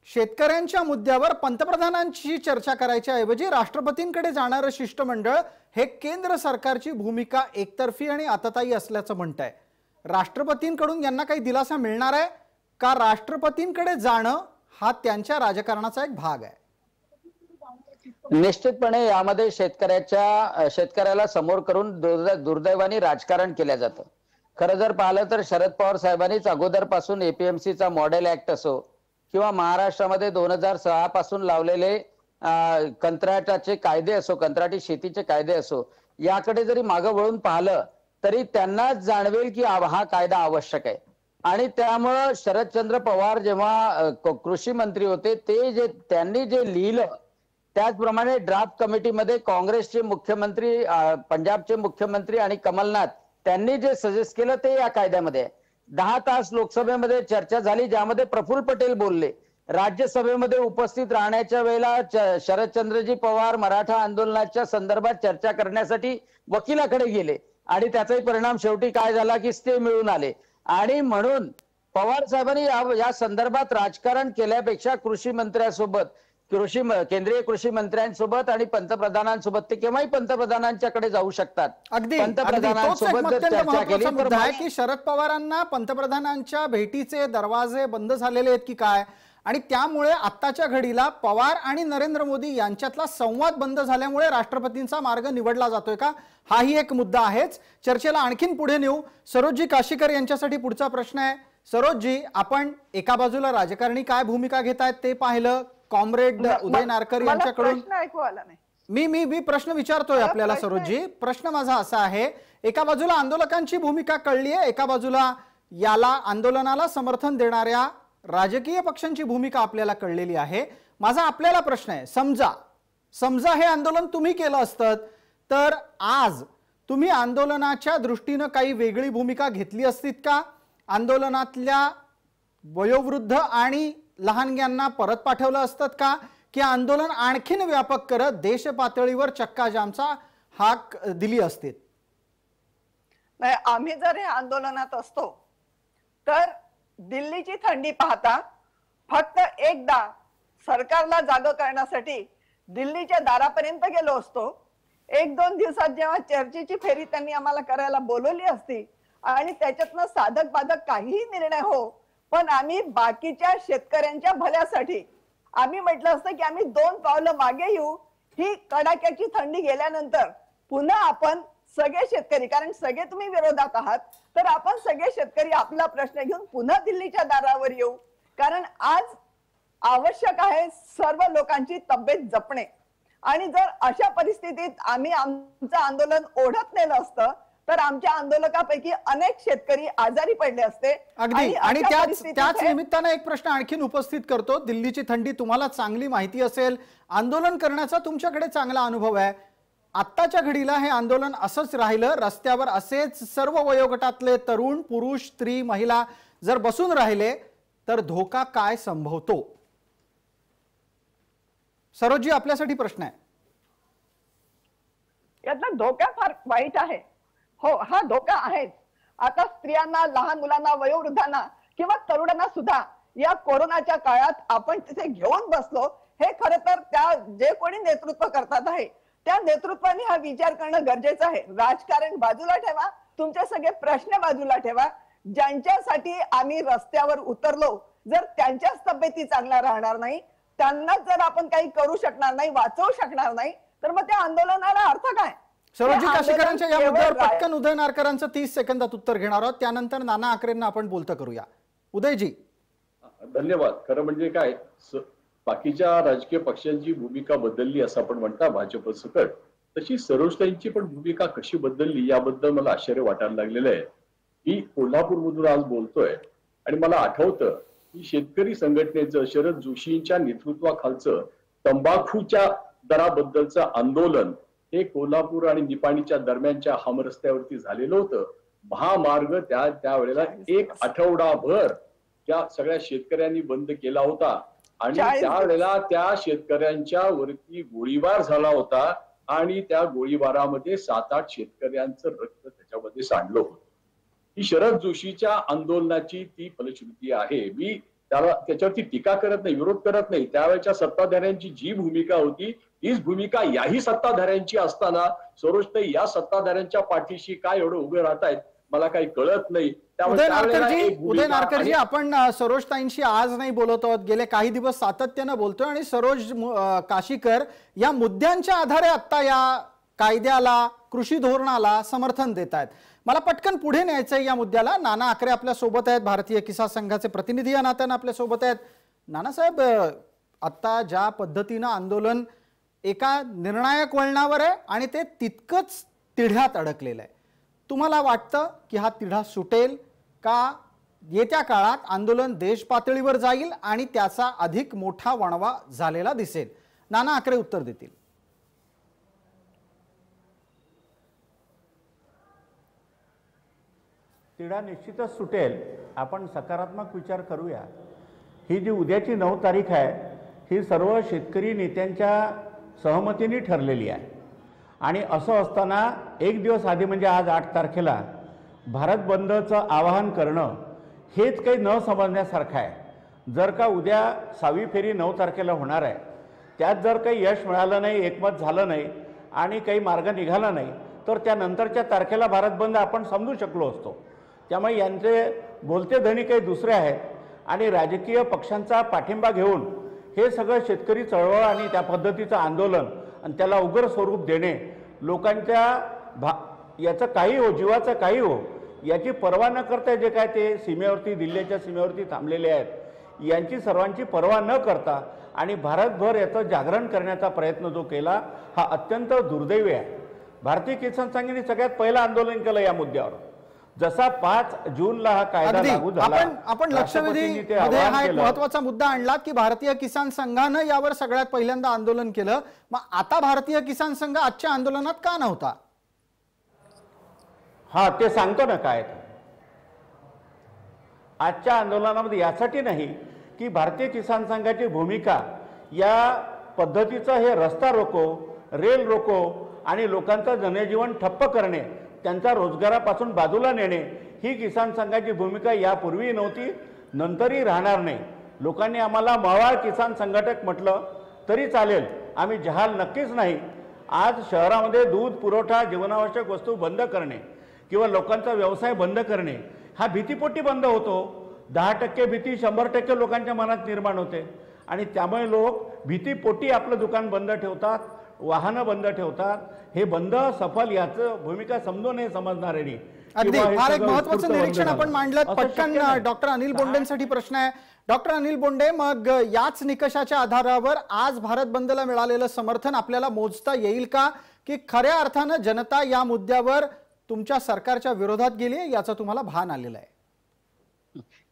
शेतकऱ्यांच्या मुद्द्यावर पंतप्रधानांची चर्चा करायच्या ऐवजी राष्ट्रपतींकडे जाणारं शिष्टमंडळ हे केंद्र सरकारची भूमिका एकतर्फी आणि आततायी असल्याचं म्हणतंय. राष्ट्रपतींकडून यांना काही दिलासा मिळणार आहे का? राष्ट्रपतींकडे जाणं हा त्यांच्या राजकारणाचा एक भाग आहे. निश्चितपणे यामध्ये शेतकऱ्याला समोर करून दुर्दैवाने राजकारण केलं जातं. खरं जर पाहिलं तर शरद पवार साहेबांनीच अगोदरपासून एपीएमसीचा मॉडेल ऍक्ट असो किंवा महाराष्ट्रामध्ये 2006 पासून लावलेले कंत्राटाचे कायदे असो, कंत्राटी शेतीचे कायदे असो, याकडे जरी मागं वळून पाहिलं तरी त्यांनाच जाणवेल की हा कायदा आवश्यक आहे. आणि त्यामुळं शरदचंद्र पवार जेव्हा कृषी मंत्री होते त्यांनी जे लिहिलं त्याचप्रमाणे ड्राफ्ट कमिटीमध्ये काँग्रेसचे मुख्यमंत्री, पंजाबचे मुख्यमंत्री आणि कमलनाथ त्यांनी जे सजेस्ट केलं ते या कायद्यामध्ये आहे. 10 तास लोकसभेमध्ये चर्चा झाली, ज्यामध्ये प्रफुल्ल पटेल बोलले. राज्यसभेमध्ये उपस्थित राहण्याच्या वेळेला शरदचंद्रजी पवार मराठा आंदोलनाच्या संदर्भात चर्चा करण्यासाठी वकिलाकडे गेले आणि त्याचाही परिणाम शेवटी काय झाला की स्टे मिळून आले. आणि म्हणून पवार साहेबांनी या संदर्भात राजकारण केल्यापेक्षा केंद्रीय कृषी मंत्र्यांसोबत आणि पंतप्रधानांसोबत, ते केव्हाही पंतप्रधानांच्याकडे जाऊ शकतात, पंतप्रधानांसोबत चर्चा केली तर की शरद पवारांना पंतप्रधानांच्या भेटीचे दरवाजे बंद झालेले आहेत की काय, आणि त्यामुळे आत्ताच्या घडीला पवार आणि नरेंद्र मोदी यांच्यातला संवाद बंद झाल्यामुळे राष्ट्रपतींचा मार्ग निवडला जातोय का? हाही एक मुद्दा आहेच. चर्चेला आणखीन पुढे नेऊ. सरोजजी काशीकर यांच्यासाठी पुढचा प्रश्न आहे. सरोजजी, आपण एका बाजूला राजकारणी काय भूमिका घेत आहेत ते पाहिलं, कॉम्रेड उदय नारकर यांच्याकडून. मी प्रश्न विचारतोय आपल्याला सरोजजी. प्रश्न माझा असा आहे, एका बाजूला आंदोलकांची भूमिका कळली आहे, एका बाजूला याला आंदोलनाला समर्थन देणाऱ्या राजकीय पक्षांची भूमिका आपल्याला कळलेली आहे. माझा आपल्याला प्रश्न आहे, समजा हे आंदोलन तुम्ही केलं असतं तर आज तुम्ही आंदोलनाच्या दृष्टीनं काही वेगळी भूमिका घेतली असतीत का? आंदोलनातल्या वयोवृद्ध आणि लहानग्यांना परत पाठवलं असतं का, की आंदोलन आणखीन व्यापक करत देश पातळीवर चक्का जामचा हाक दिली असते? नाही, आम्ही जर हे आंदोलनात असतो तर दिल्लीची थंडी पाहता फक्त एकदा सरकारला जाग करण्यासाठी दिल्लीच्या दारापर्यंत गेलो असतो. 1-2 दिवसात जेव्हा चर्चेची फेरी त्यांनी आम्हाला करायला बोलवली असती आणि त्याच्यातनं साधक बाधक काहीही निर्णय हो, पण आम्ही बाकीच्या शेतकऱ्यांच्या भल्यासाठी आम्ही म्हटलं असतं की आम्ही 2 पावलं मागे येऊ. ही कडाक्याची थंडी गेल्यानंतर पुन्हा आपण सगळे शेतकरी, कारण सगळे तुम्ही विरोधात आहात, तर आपण सगळे शेतकरी आपला प्रश्न घेऊन पुन्हा दिल्लीच्या दारावर येऊ. कारण आज आवश्यक आहे सर्व लोकांची तब्येत जपणे. आणि जर अशा परिस्थितीत आम्ही आमचं आंदोलन ओढत नेलं असतं तर आमच्या आंदोलकापैकी अनेक शेतकरी आजारी पडले असते. आणि त्याच निमित्तानं एक प्रश्न आणखीन उपस्थित करतो. दिल्लीची थंडी तुम्हाला चांगली माहिती असेल, आंदोलन करण्याचा तुमच्याकडे चांगला अनुभव आहे. आत्ताच्या घडीला हे आंदोलन असंच राहिलं, रस्त्यावर असेच सर्व वयोगटातले तरुण, पुरुष, स्त्री, महिला जर बसून राहिले तर धोका काय संभवतो? सरोजजी, आपल्यासाठी प्रश्न आहे. यातला धोका फार वाईट आहे. हो, हा धोका आहेच. आता स्त्रियांना, लहान मुलांना, वयोवृद्धांना किंवा तरुणांना सुद्धा या कोरोनाच्या काळात आपण तिथे घेऊन बसलो, हे खरं तर त्या जे कोणी नेतृत्व करतात आहे त्या नेतृत्वाने हा विचार करणं गरजेचं आहे. राजकारण बाजूला ठेवा, तुमचे सगळे प्रश्न बाजूला ठेवा. ज्यांच्यासाठी आम्ही रस्त्यावर उतरलो, जर त्यांच्याच तब्येती चांगल्या राहणार नाही, त्यांना जर आपण काही करू शकणार नाही, वाचवू शकणार नाही, तर मग त्या आंदोलनाला अर्थ काय? सरोजजी काशीकरांच्या या मुद्द्यावर पटकन उदय नारकरांचं 30 सेकंदात उत्तर घेणार आहोत. त्यानंतर नाना आखरेंना आपण बोलतं करूया. उदयजी. धन्यवाद. खरं म्हणजे काय, बाकीच्या राजकीय पक्षांची भूमिका बदलली असं आपण म्हणता भाजप सकट, तशी सरोजताईंची पण भूमिका कशी बदलली याबद्दल मला आश्चर्य वाटायला लागलेलं आहे. मी कोल्हापूरमधून आज बोलतोय आणि मला आठवतं की शेतकरी संघटनेचं शरद जोशींच्या नेतृत्वाखालचं तंबाखूच्या दराबद्दलचं आंदोलन हे कोल्हापूर आणि निपाणीच्या दरम्यानच्या हमरस्त्यावरती झालेलं होतं. महामार्ग त्यावेळेला 1 आठवडाभर त्या सगळ्या शेतकऱ्यांनी बंद केला होता आणि त्यावेळेला त्या शेतकऱ्यांच्या वरती गोळीबार झाला होता आणि त्या गोळीबारामध्ये 7-8 शेतकऱ्यांचं रक्त त्याच्यामध्ये सांडलं होतं. ही शरद जोशीच्या आंदोलनाची ती फलश्रुती आहे. मी त्याच्यावरती टीका करत नाही, विरोध करत नाही. त्यावेळेच्या सत्ताधाऱ्यांची जी भूमिका होती तीच भूमिका याही सत्ताधाऱ्यांची असताना सरोजताई या सत्ताधाऱ्यांच्या पाठीशी काय एवढं उभे राहतायत मला काही कळत नाही. उदय नारकरजी, आपण सरोजताईंशी आज नाही बोलत आहोत, गेले काही दिवस सातत्यानं बोलतोय आणि सरोज काशीकर या मुद्द्यांच्या आधारे आता या कायद्याला, कृषी धोरणाला समर्थन देत आहेत. मला पटकन पुढे न्यायचंय या मुद्द्याला. नाना आखरे आपल्या सोबत आहेत, भारतीय किसान संघाचे प्रतिनिधी या नात्यानं आपल्या सोबत आहेत. नानासाहेब, आता ज्या पद्धतीनं आंदोलन एका निर्णायक वळणावर आहे आणि ते तितकंच तिढ्यात अडकलेलं आहे, तुम्हाला वाटतं की हा तिढा सुटेल का? येत्या काळात आंदोलन देश पातळीवर जाईल आणि त्याचा अधिक मोठा वणवा झालेला दिसेल? नाना आखरे उत्तर देतील. तिढा निश्चितच सुटेल. आपण सकारात्मक विचार करूया. ही जी उद्याची 9 तारीख आहे ही सर्व शेतकरी नेत्यांच्या सहमतीने ठरलेली आहे आणि असं असताना एक दिवस आधी म्हणजे आज 8 तारखेला भारत बंदचं आवाहन करणं हेच काही न समजण्यासारखं आहे. जर का उद्या 6वी फेरी 9 तारखेला होणार आहे, त्यात जर काही यश मिळालं नाही, एकमत झालं नाही आणि काही मार्ग निघाला नाही, तर त्यानंतरच्या तारखेला भारत बंद आपण समजू शकलो असतो. त्यामुळे यांचे बोलते धनी काही दुसरे आहेत आणि राजकीय पक्षांचा पाठिंबा घेऊन हे सगळं शेतकरी चळवळ आणि त्या पद्धतीचं आंदोलन आणि त्याला उग्र स्वरूप देणे, लोकांच्या याचं काही हो, जीवाचं काही हो, याची पर्वा न करता जे काय ते सीमेवरती, दिल्लीच्या सीमेवरती थांबलेले आहेत, यांची सर्वांची पर्वा न करता आणि भारतभर याचं जागरण करण्याचा प्रयत्न जो केला हा अत्यंत दुर्दैवी आहे. भारतीय किसान संघाने सगळ्यात पहिलं आंदोलन केलं या मुद्द्यावर. जसा 5 जूनला हा कायदा लागू झाला, आपण लक्षवेधीमध्ये हा एक महत्त्वाचा मुद्दा आणला की भारतीय किसान संघानं यावर सगळ्यात पहिल्यांदा आंदोलन केलं. मग आता भारतीय किसान संघ आजच्या आंदोलनात का नव्हता? हा, ते सांगतो ना काय. आजच्या आंदोलनामध्ये यासाठी नाही की भारतीय किसान संघाची भूमिका या पद्धतीचं हे रस्ता रोको, रेल रोको आणि लोकांचं जनजीवन ठप्प करणे, त्यांचा रोजगारापासून बाजूला नेणे ही किसान संघाची भूमिका यापूर्वी नव्हती, नंतरही राहणार नाही. लोकांनी आम्हाला मवाळ किसान संघटक म्हटलं तरी चालेल, आम्ही जहाल नक्कीच नाही. आज शहरामध्ये दूध पुरवठा, जीवनावश्यक वस्तू बंद करणे किंवा लोकांचा व्यवसाय बंद करणे हा भीतीपोटी बंद होतो. 10% भीती 100% लोकांच्या मनात निर्माण होते आणि त्यामुळे लोक भीतीपोटी आपलं दुकान बंद ठेवतात, वाहनं बंद ठेवतात. हे बंद सफल याचं भूमिका समजू नये समजणाऱ्यांनी. अगदी फार एक महत्त्वाचं निरीक्षण आपण मांडलं. पटकन डॉक्टर अनिल बोंडेंसाठी प्रश्न आहे. डॉक्टर अनिल बोंडे, मग याच निकषाच्या आधारावर आज भारत बंदला मिळालेलं समर्थन आपल्याला मोजता येईल का, की खऱ्या अर्थानं जनता या मुद्द्यावर तुमच्या सरकारच्या विरोधात गेली याचं तुम्हाला भान आलेलं आहे?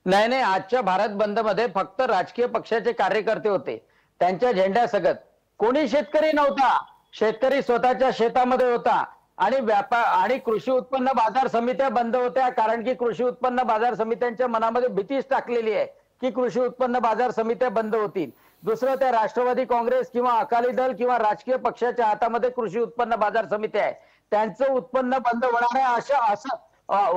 नाही, आजच्या भारत बंद मध्ये फक्त राजकीय पक्षाचे कार्यकर्ते होते, त्यांच्या झेंड्यासगत. कोणी शेतकरी नव्हता. शेतकरी स्वतःच्या शेतामध्ये होता आणि व्यापार आणि कृषी उत्पन्न बाजार समित्या बंद होत्या, कारण की कृषी उत्पन्न बाजार समित्यांच्या मनामध्ये भीतीच टाकलेली आहे की कृषी उत्पन्न बाजार समित्या बंद होतील. दुसरं त्या राष्ट्रवादी काँग्रेस किंवा अकाली दल किंवा राजकीय पक्षाच्या हातामध्ये कृषी उत्पन्न बाजार समिती आहे, त्यांचं उत्पन्न बंद होणार आहे असं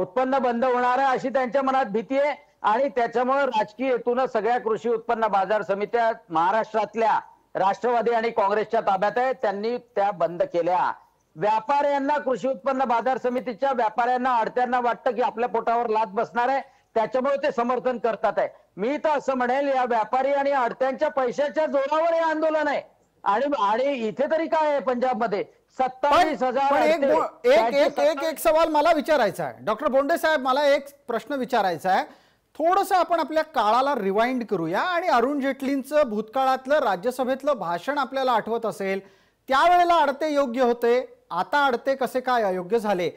उत्पन्न बंद होणार आहे अशी त्यांच्या मनात भीती आहे आणि त्याच्यामुळे राजकीय हेतून सगळ्या कृषी उत्पन्न बाजार समित्या महाराष्ट्रातल्या राष्ट्रवादी आणि काँग्रेसच्या ताब्यात आहे, त्यांनी त्या बंद केल्या. व्यापाऱ्यांना कृषी उत्पन्न बाजार समितीच्या व्यापाऱ्यांना आडत्यांना वाटतं की आपल्या पोटावर लाथ बसणार आहे, त्याच्यामुळे ते समर्थन करतात आहे. मी तर असं म्हणेल या व्यापारी आणि आडत्यांच्या पैशाच्या जोरावर हे आंदोलन आहे आणि इथे तरी काय आहे पंजाबमध्ये 27,000. एक सवाल मला विचारायचा आहे डॉक्टर बोंडे साहेब, मला एक प्रश्न विचारायचा आहे. थोडंसं आपण आपल्या काळाला रिवाइंड करूया आणि अरुण जेटलींचं भूतकाळातलं राज्यसभेतलं भाषण आपल्याला आठवत असेल. त्यावेळेला अडते योग्य होते, आता अडते कसे काय अयोग्य झाले,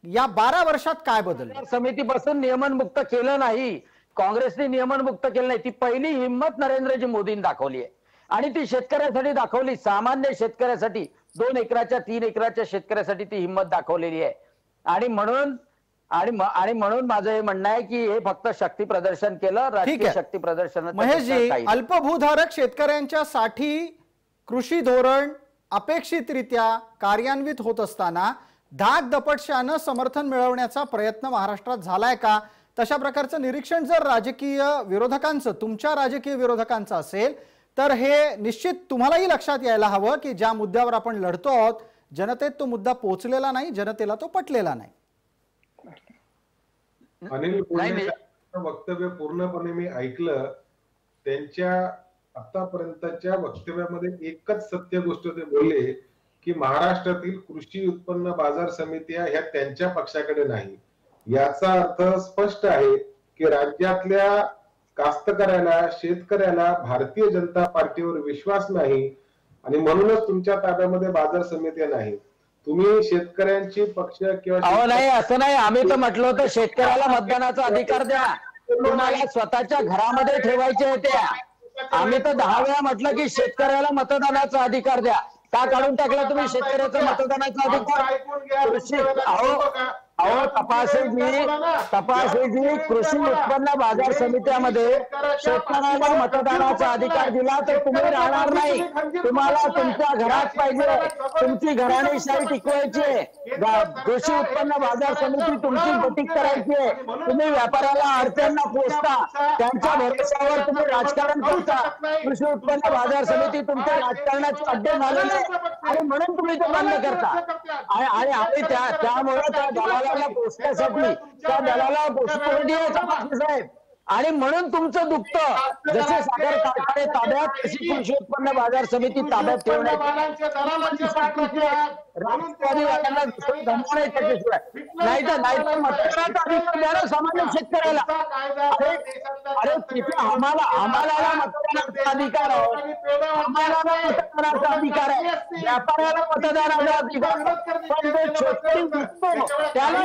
या 12 वर्षात काय बदललं? समितीपासून नियमनमुक्त केलं नाही, काँग्रेसने नियमनमुक्त केलं नाही. ती पहिली हिंमत नरेंद्रजी मोदींनी दाखवली आहे आणि ती शेतकऱ्यासाठी दाखवली, सामान्य शेतकऱ्यासाठी 2 एकराच्या 3 एकराच्या शेतकऱ्यासाठी ती हिंमत दाखवलेली आहे. आणि म्हणून माझं हे म्हणणं आहे की हे फक्त शक्ती प्रदर्शन केलं, राजकीय शक्ती प्रदर्शन. महेशजी, अल्पभूधारक शेतकऱ्यांच्या साठी कृषी धोरण अपेक्षितरित्या कार्यान्वित होत असताना धाकदपटशानं समर्थन मिळवण्याचा प्रयत्न महाराष्ट्रात झालाय का? तशा प्रकारचं निरीक्षण जर राजकीय विरोधकांचं, तुमच्या राजकीय विरोधकांचं असेल तर हे निश्चित तुम्हालाही लक्षात यायला हवं की ज्या मुद्द्यावर आपण लढतो आहोत जनतेत तो मुद्दा पोहोचलेला नाही, जनतेला तो पटलेला नाही. अनिल बोंडेंचं वक्तव्य पूर्णपणे मी ऐकलं. त्यांच्या आतापर्यंतच्या वक्तव्यामध्ये एकच सत्य गोष्ट ते बोलले की महाराष्ट्रातील कृषी उत्पन्न बाजार समित्या ह्या त्यांच्या पक्षाकडे नाही. याचा अर्थ स्पष्ट आहे की राज्यातल्या कास्तकऱ्याला, शेतकऱ्याला भारतीय जनता पार्टीवर विश्वास नाही आणि म्हणूनच तुमच्या ताब्यामध्ये बाजार समित्या नाही. तुम्ही शेतकऱ्यांची पक्ष किंवा नाही असं नाही, आम्ही तर म्हटलं होतं शेतकऱ्याला मतदानाचा अधिकार द्या, तुम्हाला स्वतःच्या घरामध्ये ठेवायचे त्या. आम्ही तर 10 वेळा म्हटलं की शेतकऱ्याला मतदानाचा अधिकार द्या. का काढून टाकला तुम्ही शेतकऱ्याचा मतदानाचा अधिकार? तपासजी कृषी उत्पन्न बाजार समित्यामध्ये शेतकऱ्याला मतदानाचा अधिकार दिला तर तुम्ही राहणार नाही. तुम्हाला तुमच्या घरात पाहिजे, तुमची घराणेशाही टिकवायची आहे, कृषी उत्पन्न बाजार समिती तुमची गटिक करायची आहे. तुम्ही व्यापाऱ्याला अडत्यांना पोचता, त्यांच्या भरोश्यावर तुम्ही राजकारण करता. कृषी उत्पन्न बाजार समिती तुमच्या राजकारणाचे अड्डे झालेले आणि म्हणून तुम्ही ते बंद करता. आणि आम्ही त्यामुळे त्या दलालाला पोचण्यासाठी, त्या दलाला पोचण्यासाठी साहेब, आणि म्हणून तुमचं दुखतं. जसे साखर कारखाने ताब्यात, तशी कृषी उत्पन्न बाजार समिती ताब्यात ठेवण्याची नाही तर मतदानाचा अधिकार द्या ना सामान्य शेतकऱ्याला. अरे तिथे आम्हाला मतदानाचा अधिकार आहे, आम्हाला मतदानाचा अधिकार आहे, व्यापाऱ्याला मतदानाचा अधिकार, पण जो शेतकरी विकतो त्याला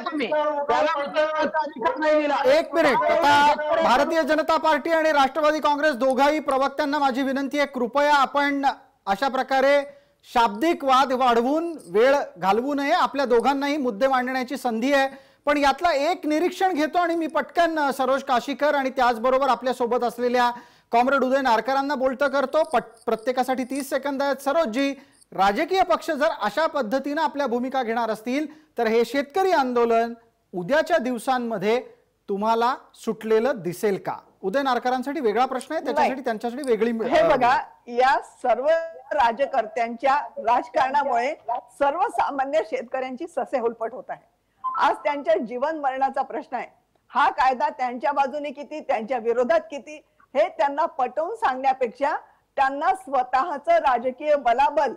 तुम्ही त्याला मतदानाचा अधिकार नाही दिला. एक मिनिट, आता भारतीय जनता पार्टी आणि राष्ट्रवादी काँग्रेस दोघाही प्रवक्त्यांना माझी विनंती आहे, कृपया आपण अशा प्रकारे शाब्दिक वाद वाढवून वेळ घालवू नये. आपल्या दोघांनाही मुद्दे मांडण्याची संधी आहे. पण यातला एक निरीक्षण घेतो आणि मी पटकन सरोज काशीकर आणि त्याचबरोबर आपल्या सोबत असलेल्या कॉम्रेड उदय नारकरांना बोलतं करतो. प्रत्येकासाठी 30 सेकंद आहेत. सरोजजी, राजकीय पक्ष जर अशा पद्धतीने आपल्या भूमिका घेणार असतील तर हे शेतकरी आंदोलन उद्याच्या दिवसांमध्ये तुम्हाला सुटलेलं दिसेल का? उदय नारकरांसाठी वेगळा प्रश्न आहे, त्याच्यासाठी त्यांच्यासाठी वेगळी. हे बघा, या सर्व राजकर्त्यांच्या राजकारणामुळे सर्वसामान्य शेतकऱ्यांची ससेहोलपट होत आहे. आज त्यांच्या जीवन मरणाचा प्रश्न आहे. हा कायदा त्यांच्या बाजूने किती, त्यांच्या विरोधात किती, हे त्यांना पटवून सांगण्यापेक्षा त्यांना स्वतःचं राजकीय बलाबल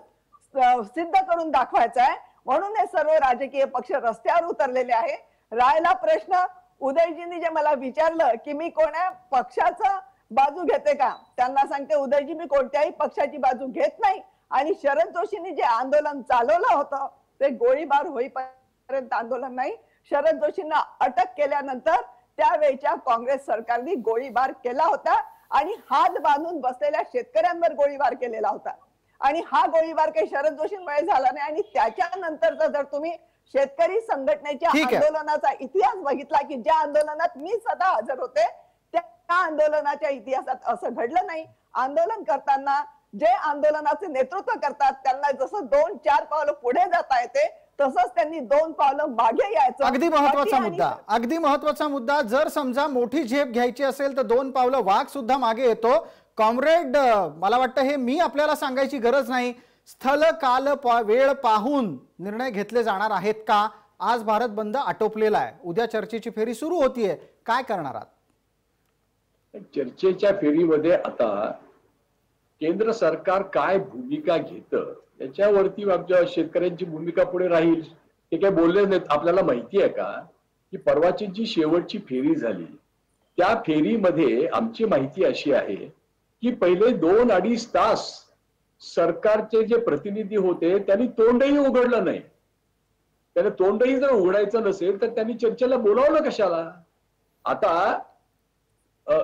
सिद्ध करून दाखवायचं आहे. म्हणून हे सर्व राजकीय पक्ष रस्त्यावर उतरलेले आहे. राहिला प्रश्न उदयजींनी जे मला विचारलं की मी कोणत्या पक्षाचं बाजू घेते का, त्यांना सांगते उदयजी मी कोणत्याही पक्षाची बाजू घेत नाही. आणि शरद जोशींनी जे आंदोलन चालवलं होतं ते गोळीबार होईपर्यंत आंदोलन नाही. शरद जोशींना अटक केल्यानंतर त्यावेळच्या काँग्रेस सरकारने गोळीबार केला होता आणि हात बांधून बसलेल्या शेतकऱ्यांवर गोळीबार केलेला होता. आणि हा गोळीबार काही शरद जोशींमुळे झाला नाही. आणि त्याच्यानंतरचा जर तुम्ही शेतकरी संघटनेच्या आंदोलनाचा इतिहास बघितला की ज्या आंदोलनात मी स्वतः हजर होते, त्या आंदोलनाच्या इतिहासात असं घडलं नाही. आंदोलन करताना जे आंदोलनाचे नेतृत्व करतात त्यांना जसं 2-4 पावलं पुढे जाता येते तसंच त्यांनी 2 पावलं मागे यायचं. अगदी महत्वाचा मुद्दा जर समजा मोठी झेप घ्यायची असेल तर 2 पावलं वाघ सुद्धा मागे येतो. कॉम्रेड, मला वाटतं हे मी आपल्याला सांगायची गरज नाही. स्थल काल वेळ पाहून निर्णय घेतले जाणार आहेत का? आज भारत बंद आटोपलेला आहे, उद्या चर्चेची फेरी सुरू होतीये, काय करणार आहात? चर्चेच्या फेरीमध्ये आता केंद्र सरकार काय भूमिका घेतं याच्यावरती शेतकऱ्यांची भूमिका पुढे राहील. ते काय बोलले नाहीत. आपल्याला माहिती आहे का की परवाची जी शेवटची फेरी झाली त्या फेरीमध्ये आमची माहिती अशी आहे की पहिले 2-2.5 तास सरकारचे जे प्रतिनिधी होते त्यांनी तोंडही उघडलं नाही. त्याने तोंडही जर उघडायचं नसेल तर त्यांनी चर्चेला बोलावलं कशाला? आता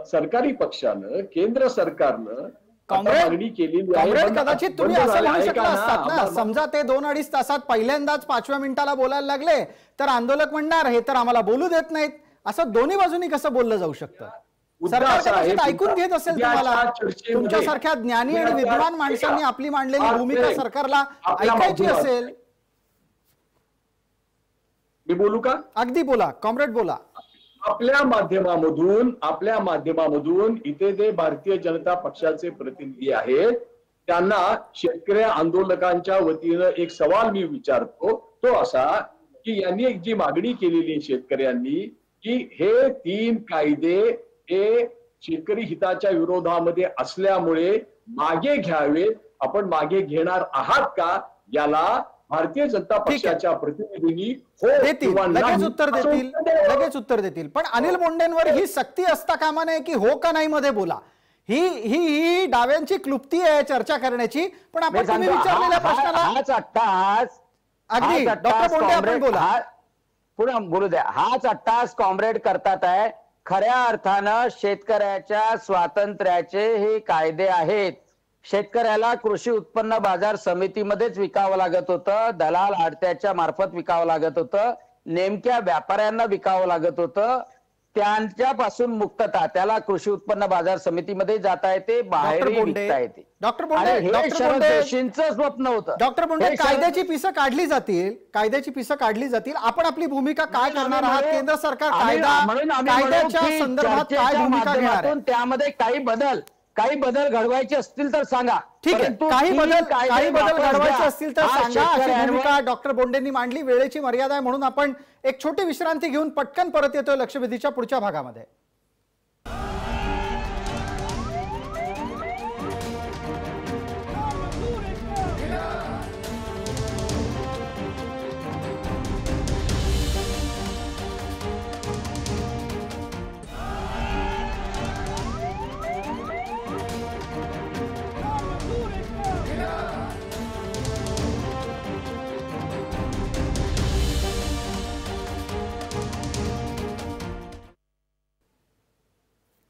सरकारी पक्षानं, केंद्र सरकारनं मागणी केलेली आहे. कदाचित तुम्ही असं म्हणू शकला असतात ना, समजा ते 2-2.5 तासात पहिल्यांदाच 5व्या मिनिटाला बोलायला लागले तर आंदोलक म्हणणार हे तर आम्हाला बोलू देत नाहीत. असं दोन्ही बाजूनी कसं बोललं जाऊ शकतं? सरकार ऐकून घेत असेल तुम्हाला, तुमच्यासारख्या ज्ञानी आणि विद्वान माणसांनी आपली मांडलेली भूमिका सरकारला ऐकायची असेल. मी बोलू का? अगदी बोला कॉम्रेड, बोला. आपल्या माध्यमामधून इथे जे भारतीय जनता पक्षाचे प्रतिनिधी आहेत त्यांना शेतकरी आंदोलकांच्या वतीनं एक सवाल मी विचारतो, तो असा की यांनी एक जी मागणी केलेली आहे शेतकऱ्यांनी की हे 3 कायदे हे शेतकरी हिताच्या विरोधामध्ये असल्यामुळे मागे घ्यावेत. आपण मागे घेणार आहात का? याला भारतीय जनता पक्षाच्या प्रतिनिधींनी लगेच उत्तर देतील. पण अनिल बोंडेंवर ही सक्ती असता कामा नये की हो का नाही मध्ये बोला. ही डाव्यांची क्लुप्ती आहे चर्चा करण्याची. पण आपण तुम्ही विचारलेल्या प्रश्नाला अगदी डॉक्टर बोंडे आपण बोला. पुढे बोलू द्या. हाच अट्टहास कॉम्रेड करतात आहे. खऱ्या अर्थानं शेतकऱ्याच्या स्वातंत्र्याचे हे कायदे आहेत. शेतकऱ्याला कृषी उत्पन्न बाजार समितीमध्येच विकावं लागत होतं, दलाल आडत्याच्या मार्फत विकावं लागत होतं, नेमक्या व्यापाऱ्यांना विकावं लागत होतं. त्यांच्यापासून मुक्तता, त्याला कृषी उत्पन्न बाजार समितीमध्ये जाता येते, बाहेरही विकता येते. डॉक्टर बोंडेंचं स्वप्न होतं. डॉक्टर बोंडे, कायद्याची पिसं काढली जातील. आपण आपली भूमिका काय करणार आहात? केंद्र सरकार कायद्याच्या संदर्भात काय भूमिका घेणार आहे? त्यामध्ये काही बदल घडवायचे असतील तर सांगा. ठीक आहे, काही बदल घडवायचे असतील तर सांगा, अशी भूमिका डॉक्टर बोंडेंनी मांडली. वेळेची मर्यादा आहे म्हणून आपण एक छोटी विश्रांती घेऊन पटकन परत येतोय लक्षवेधीच्या पुढच्या भागामध्ये.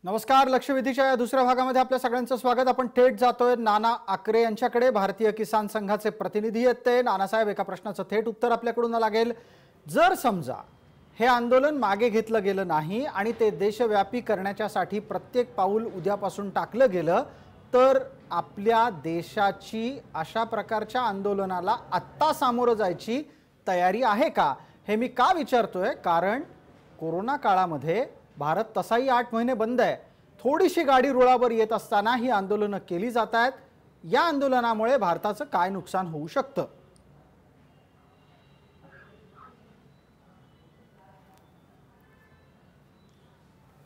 नमस्कार, लक्षवेधीच्या या दुसऱ्या भागामध्ये आपल्या सगळ्यांचं स्वागत. आपण थेट जातोय नाना आकरे यांच्याकडे. भारतीय किसान संघाचे प्रतिनिधी आहेत ते. नानासाहेब, एका प्रश्नाचं थेट उत्तर आपल्याकडून लागेल. जर समजा हे आंदोलन मागे घेतलं गेलं नाही आणि ते देशव्यापी करण्यासाठी प्रत्येक पाऊल उद्यापासून टाकलं गेलं तर आपल्या देशाची अशा प्रकारच्या आंदोलनाला आत्ता सामोरं जायची तयारी आहे का? हे मी का विचारतोय, कारण कोरोना काळामध्ये भारत तसाही 8 महिने बंद आहे. थोडीशी गाडी रुळावर येत असताना ही आंदोलनं केली जात आहेत. या आंदोलनामुळे भारताचं काय नुकसान होऊ शकतं?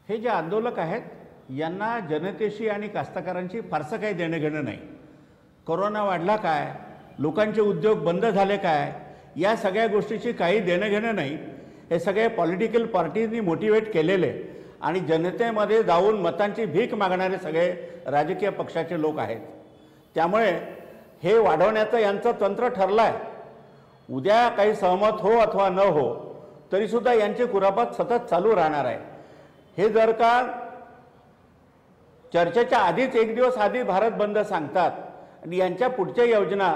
हे जे आंदोलक आहेत यांना जनतेशी आणि कास्तकारांशी फारसं काही देणं घेणं नाही. कोरोना वाढला काय, लोकांचे उद्योग बंद झाले काय, या सगळ्या गोष्टीची काही देणं घेणं नाही. हे सगळे पॉलिटिकल पार्टींनी मोटिवेट केलेले आणि जनतेमध्ये जाऊन मतांची भीक मागणारे सगळे राजकीय पक्षाचे लोक आहेत. त्यामुळे हे वाढवण्याचं यांचं तंत्र ठरलं आहे. उद्या काही सहमत हो अथवा न हो तरीसुद्धा यांची कुरापत सतत चालू राहणार आहे. हे जर का चर्चेच्या आधीच 1 दिवस आधी भारत बंद सांगतात आणि यांच्या पुढच्या योजना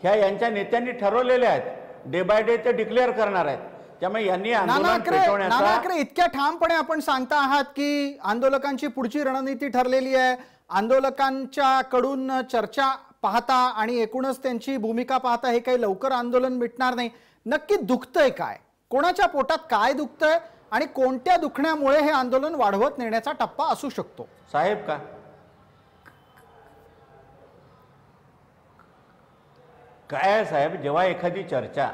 ह्या यांच्या नेत्यांनी ठरवलेल्या आहेत, डे बाय डे ते डिक्लेअर करणार आहेत. त्यामुळे यांनी नाना आंदोलन आखरे पेटवण्याचा इतक्या ठामपणे आपण सांगता आहात की आंदोलकांची पुढची रणनीती ठरलेली आहे, आंदोलकांच्या कडून चर्चा पाहता आणि एकूणच त्यांची भूमिका पाहता हे काही लवकर आंदोलन मिटणार नाही. नक्की दुखतंय काय, कोणाच्या पोटात काय दुखतंय आणि कोणत्या दुखण्यामुळे हे आंदोलन वाढवत नेण्याचा टप्पा असू शकतो? साहेब काय आहे साहेब, जेव्हा एखादी चर्चा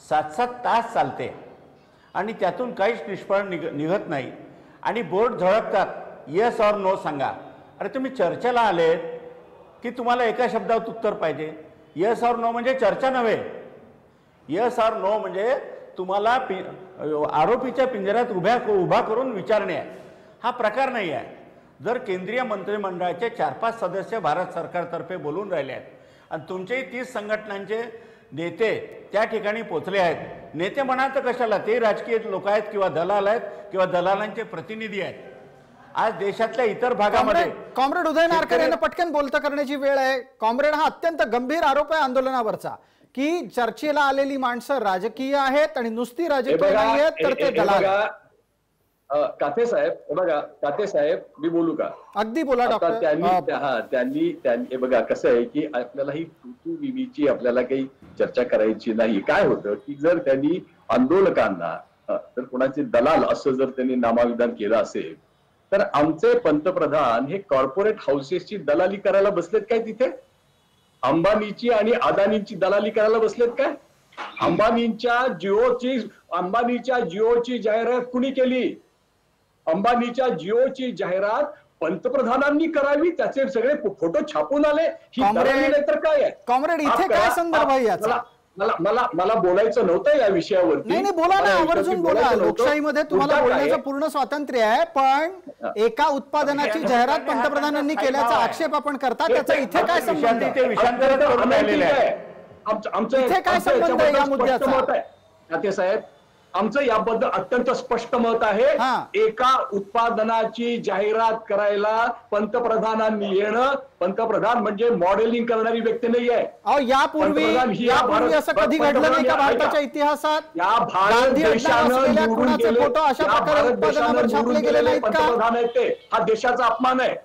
7-7 तास चालते आणि त्यातून काहीच निष्फळ निघत नाही आणि बोर्ड झळकतात, येस ऑर नो सांगा. अरे तुम्ही चर्चेला आलेत की तुम्हाला एका शब्दात उत्तर पाहिजे? येस ऑर नो म्हणजे चर्चा नव्हे. येस ऑर नो म्हणजे तुम्हाला आरोपीच्या पिंजऱ्यात उभा करून विचारणे आहे. हा प्रकार नाही आहे. जर केंद्रीय मंत्रिमंडळाचे 4-5 सदस्य भारत सरकारतर्फे बोलून राहिले आहेत आणि तुमचेही 30 संघटनांचे नेते त्या ठिकाणी पोचले आहेत, नेते म्हणा तर कशाला, ते राजकीय लोक आहेत किंवा दलाल आहेत किंवा दलालांचे प्रतिनिधी आहेत. आज देशातल्या इतर भागामध्ये कॉम्रेड उदय नारकर यांना पटकन बोलता करण्याची वेळ आहे. कॉम्रेड, हा अत्यंत गंभीर आरोप आहे आंदोलनावरचा की चर्चेला आलेली माणसं राजकीय आहेत आणि नुसती राजकीय नाही आहेत तर ते दलाल. काथे साहेब मी बोलू का? अगदी बोला डॉक्टर. त्यांनी बघा कसं आहे की आपल्याला ही तू विवीची आपल्याला काही चर्चा करायची नाही. काय होतं की जर त्यांनी आंदोलकांना तर कोणाचे दलाल असं जर त्यांनी नामाविधान केलं असेल तर आमचे पंतप्रधान हे कॉर्पोरेट हाऊसेसची दलाली करायला बसलेत काय? तिथे अंबानीची आणि अदानीची दलाली करायला बसलेत काय? अंबानीच्या जिओची जाहिरात कुणी केली? अंबानीच्या जिओची जाहिरात पंतप्रधानांनी करावी, त्याचे सगळे फोटो छापून आले. ही दलाली नाही तर काय आहे? कॉम्रेड, इथे काय संदर्भ आहे याचा? मला बोलायचं नव्हतं या विषयावरती. नाही बोला ना, आवर्जून बोला. लोकशाहीमध्ये तुम्हाला बोलण्याचं पूर्ण स्वातंत्र्य आहे, पण एका उत्पादनाची जाहिरात पंतप्रधानांनी केल्याचा आक्षेप आपण करता, त्याचा इथे काय संबंध आहे? आमचं काय संबंध आहे या मुद्द्याचा? खाते साहेब, आमचं याबद्दल अत्यंत स्पष्ट मत आहे. एका उत्पादनाची जाहिरात करायला पंतप्रधानांनी येणं, पंतप्रधान म्हणजे मॉडेलिंग करणारी व्यक्ती नाही आहे. यापूर्वी असं कधी घडलं नाही का भारताच्या इतिहासात? या भारत देशानं फोटो अशा प्रकारे उत्पादनावर छापले गेले नाहीत का? पंतप्रधान आहेत ते. हा देशाचा अपमान आहे.